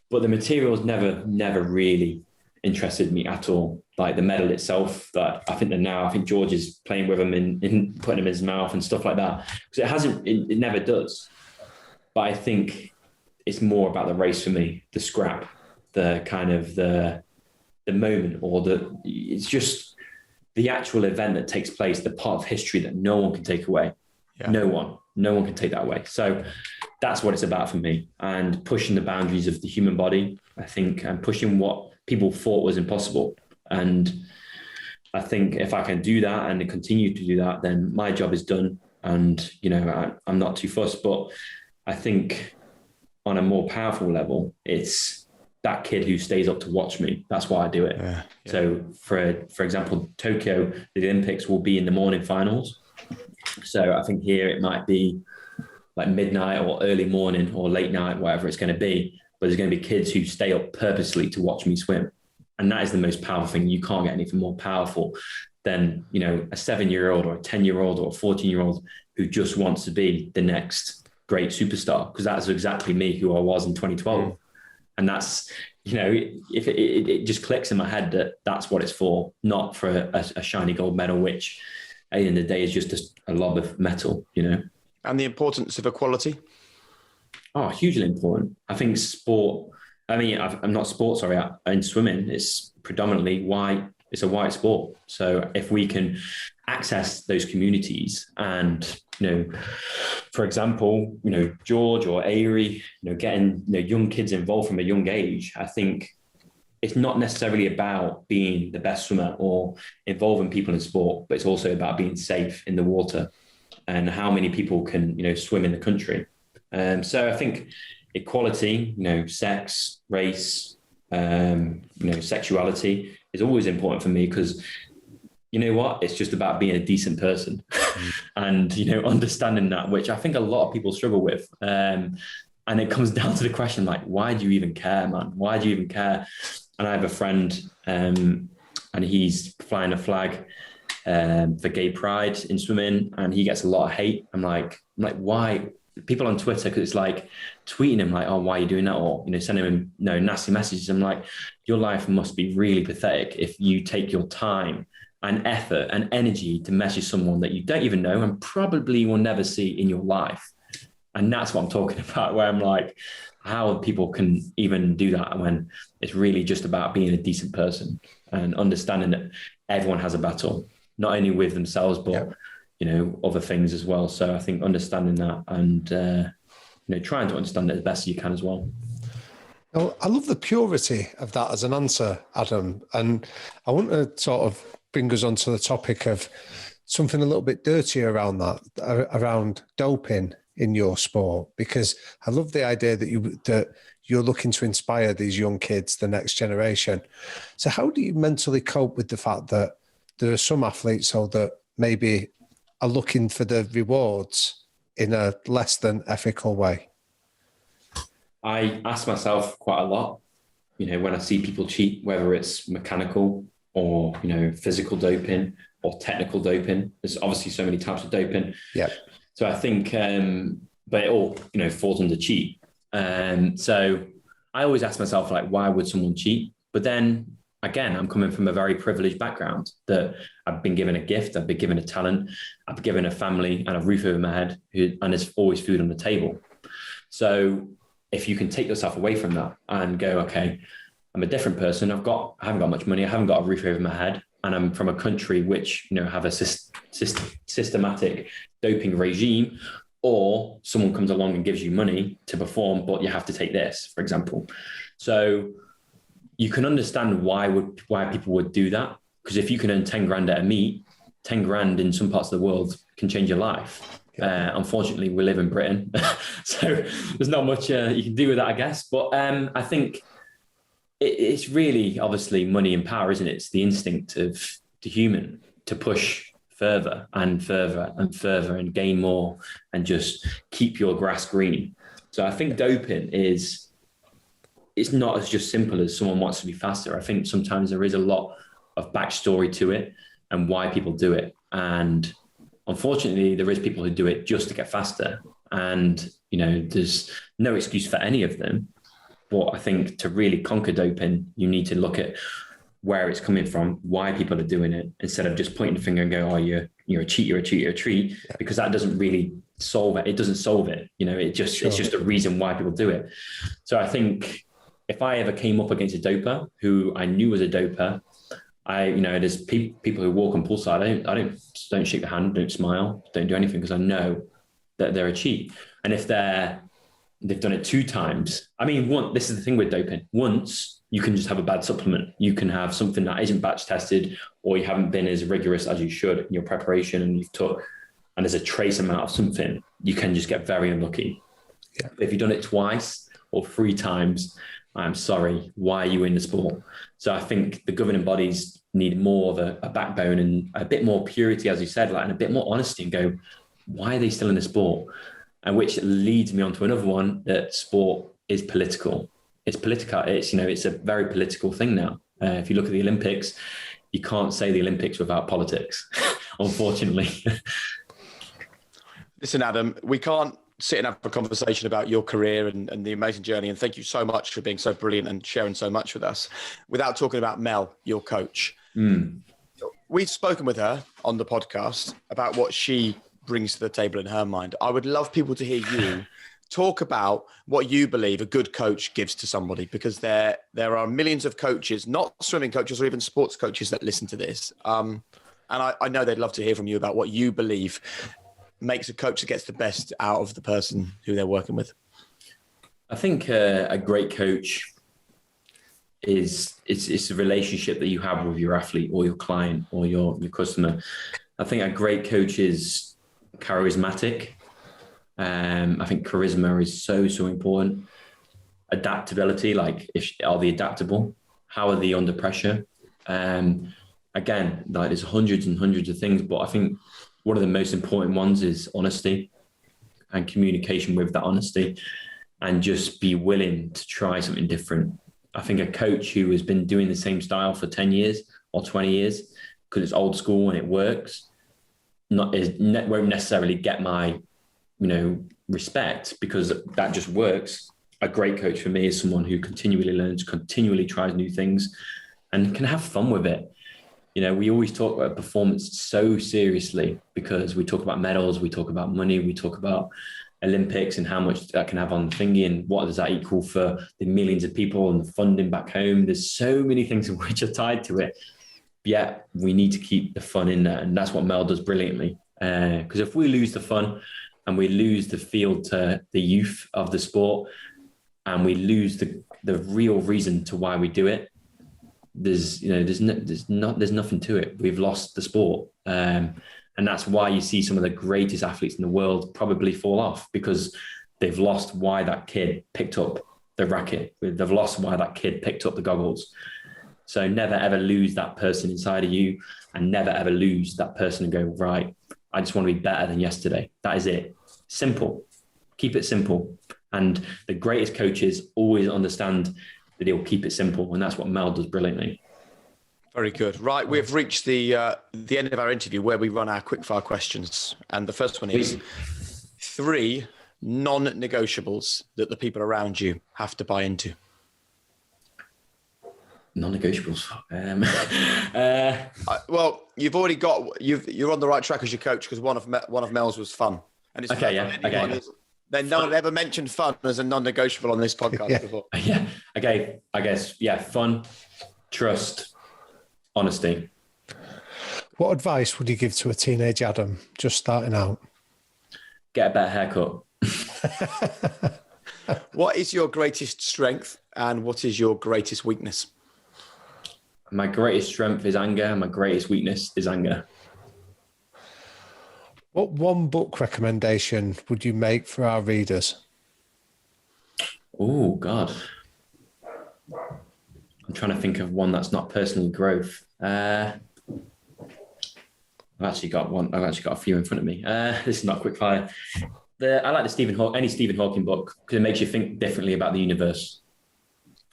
[SPEAKER 2] But the materials never really interested me at all. Like the medal itself, that I think George is playing with him in putting him in his mouth and stuff like that. Because it never does. But I think it's more about the race for me, the scrap, the kind of the moment, or it's just the actual event that takes place, the part of history that no one can take away. Yeah. No one can take that away. So that's what it's about for me, and pushing the boundaries of the human body, I think, and pushing what people thought was impossible. And I think if I can do that and continue to do that, then my job is done. And, I'm not too fussed. But I think on a more powerful level, it's that kid who stays up to watch me. That's why I do it. Yeah. So for example, Tokyo, the Olympics will be in the morning finals. So I think here it might be like midnight or early morning or late night, whatever it's going to be. But there's going to be kids who stay up purposely to watch me swim. And that is the most powerful thing. You can't get anything more powerful than, a 7-year-old or a 10-year-old or a 14-year-old who just wants to be the next great superstar. Because that's exactly me, who I was in 2012. And that's, if it just clicks in my head that that's what it's for, not for a shiny gold medal, which at the end of the day is just a lob of metal,
[SPEAKER 1] And the importance of equality?
[SPEAKER 2] Oh, hugely important. I think sport, I'm not sport, sorry, in swimming, it's predominantly white. It's a white sport. So if we can access those communities and, for example, George or Avery, getting young kids involved from a young age, I think it's not necessarily about being the best swimmer or involving people in sport, but it's also about being safe in the water and how many people can, swim in the country. So I think equality, sex, race, sexuality is always important for me because you know what? It's just about being a decent person and, understanding that, which I think a lot of people struggle with. And it comes down to the question, like, why do you even care, man? Why do you even care? And I have a friend and he's flying a flag for gay pride in swimming and he gets a lot of hate. I'm like, why? People on Twitter, because it's like tweeting him like, oh, why are you doing that? Or, sending him nasty messages. I'm like, your life must be really pathetic if you take your time and effort and energy to message someone that you don't even know and probably will never see in your life. And that's what I'm talking about, where I'm like, how people can even do that when it's really just about being a decent person and understanding that everyone has a battle, not only with themselves, but other things as well. So I think understanding that and, trying to understand it as best as you can as well.
[SPEAKER 3] Well, I love the purity of that as an answer, Adam. And I want to sort of bring us onto the topic of something a little bit dirty around that, around doping in your sport, because I love the idea that you're looking to inspire these young kids, the next generation. So how do you mentally cope with the fact that there are some athletes that maybe are looking for the rewards in a less than ethical way?
[SPEAKER 2] I ask myself quite a lot, when I see people cheat, whether it's mechanical or, physical doping or technical doping. There's obviously so many types of doping.
[SPEAKER 3] Yeah.
[SPEAKER 2] So I think, but it all, falls under cheat. So I always ask myself, like, why would someone cheat? But then again, I'm coming from a very privileged background that I've been given a gift, I've been given a talent, I've been given a family and a roof over my head, and there's always food on the table. So if you can take yourself away from that and go, okay, I'm a different person. I haven't got much money. I haven't got a roof over my head. And I'm from a country which, have a systematic doping regime, or someone comes along and gives you money to perform, but you have to take this, for example. So you can understand why people would do that. Because if you can earn 10 grand at a meet, 10 grand in some parts of the world can change your life. Unfortunately, we live in Britain, so there's not much you can do with that, I guess. But I think it's really obviously money and power, isn't it? It's the instinct of the human to push further and further and further and gain more and just keep your grass green. So I think doping it's not as just simple as someone wants to be faster. I think sometimes there is a lot of backstory to it and why people do it. And unfortunately, there is people who do it just to get faster. And, there's no excuse for any of them. But I think to really conquer doping, you need to look at where it's coming from, why people are doing it, instead of just pointing the finger and go, oh, you're a cheat, you're a cheat, you're a treat, because that doesn't really solve it. It doesn't solve it. It's just a reason why people do it. So I think if I ever came up against a doper who I knew was a doper, there's people who walk on poolside. I don't shake the hand, don't smile, don't do anything because I know that they're a cheat. And if they're They've done it 2 times. I mean, this is the thing with doping. Once, you can just have a bad supplement. You can have something that isn't batch tested, or you haven't been as rigorous as you should in your preparation, and and there's a trace amount of something, you can just get very unlucky.
[SPEAKER 3] Yeah.
[SPEAKER 2] If you've done it twice or 3 times, I'm sorry, why are you in the sport? So I think the governing bodies need more of a backbone and a bit more purity, as you said, and a bit more honesty, and go, why are they still in the sport? And which leads me on to another one, that sport is political. It's political. It's a very political thing now. If you look at the Olympics, you can't say the Olympics without politics, unfortunately.
[SPEAKER 1] Listen, Adam, we can't sit and have a conversation about your career and the amazing journey. And thank you so much for being so brilliant and sharing so much with us without talking about Mel, your coach. We've spoken with her on the podcast about what she brings to the table in her mind. I would love people to hear you talk about what you believe a good coach gives to somebody, because there are millions of coaches, not swimming coaches or even sports coaches, that listen to this. And I know they'd love to hear from you about what you believe makes a coach that gets the best out of the person who they're working with.
[SPEAKER 2] I think a great coach it's a relationship that you have with your athlete or your client or your customer. I think a great coach is charismatic. I think charisma is so important. Adaptability, like are they adaptable? How are they under pressure? Again, like there's hundreds and hundreds of things, but I think one of the most important ones is honesty and communication with that honesty, and just be willing to try something different. I think a coach who has been doing the same style for 10 years or 20 years, because it's old school and it works, won't necessarily get my, respect, because that just works. A great coach for me is someone who continually learns, continually tries new things, and can have fun with it. We always talk about performance so seriously, because we talk about medals, we talk about money, we talk about Olympics and how much that can have on the thingy, and what does that equal for the millions of people and the funding back home. There's so many things which are tied to it. Yet we need to keep the fun in there. And that's what Mel does brilliantly. Because if we lose the fun and we lose the feel to the youth of the sport, and we lose the real reason to why we do it, there's nothing to it. We've lost the sport. And that's why you see some of the greatest athletes in the world probably fall off, because they've lost why that kid picked up the racket. They've lost why that kid picked up the goggles. So never, ever lose that person inside of you, and never, ever lose that person and go, right, I just want to be better than yesterday. That is it. Simple. Keep it simple. And the greatest coaches always understand that he'll keep it simple. And that's what Mel does brilliantly.
[SPEAKER 1] Very good. Right, we've reached the end of our interview, where we run our quickfire questions. And the first one is 3 non-negotiables that the people around you have to buy into.
[SPEAKER 2] Non-negotiables.
[SPEAKER 1] Well, you're on the right track as your coach, because one of Mel's was fun. And it's
[SPEAKER 2] okay, yeah. Okay.
[SPEAKER 1] Then no one ever mentioned fun as a non-negotiable on this podcast before.
[SPEAKER 2] Yeah. Okay. I guess, yeah. Fun, trust, honesty.
[SPEAKER 3] What advice would you give to a teenage Adam just starting out?
[SPEAKER 2] Get a better haircut.
[SPEAKER 1] What is your greatest strength, and what is your greatest weakness?
[SPEAKER 2] My greatest strength is anger. My greatest weakness is anger.
[SPEAKER 3] What one book recommendation would you make for our readers?
[SPEAKER 2] Oh, God. I'm trying to think of one that's not personal growth. I've actually got a few in front of me. This is not quickfire. I like any Stephen Hawking book, because it makes you think differently about the universe.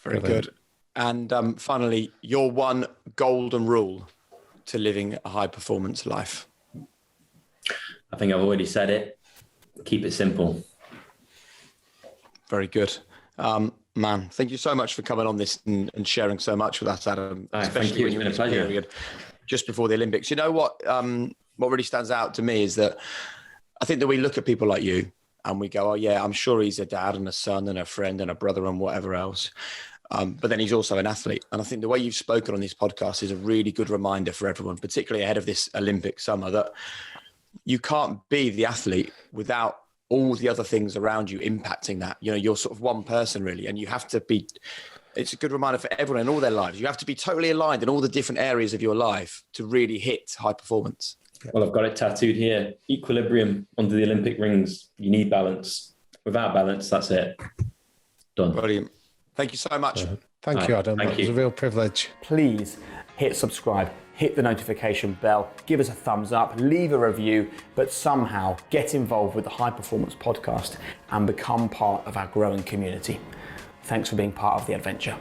[SPEAKER 1] Very good. And finally, your one golden rule to living a high performance life.
[SPEAKER 2] I think I've already said it. Keep it simple.
[SPEAKER 1] Very good. Man, thank you so much for coming on this and sharing so much with us, Adam.
[SPEAKER 2] Thank you. It's been a pleasure.
[SPEAKER 1] Just before the Olympics. You know what really stands out to me is that I think that we look at people like you and we go, oh yeah, I'm sure he's a dad and a son and a friend and a brother and whatever else. But then he's also an athlete. And I think the way you've spoken on this podcast is a really good reminder for everyone, particularly ahead of this Olympic summer, that you can't be the athlete without all the other things around you impacting that. You know, you're sort of one person really, and you have to be, it's a good reminder for everyone in all their lives. You have to be totally aligned in all the different areas of your life to really hit high performance.
[SPEAKER 2] Well, I've got it tattooed here. Equilibrium under the Olympic rings. You need balance. Without balance, that's it. Done.
[SPEAKER 1] Brilliant. Thank you so much.
[SPEAKER 3] Thank you, Adam. It was a real privilege.
[SPEAKER 4] Please hit subscribe, hit the notification bell, give us a thumbs up, leave a review, but somehow get involved with the High Performance Podcast and become part of our growing community. Thanks for being part of the adventure.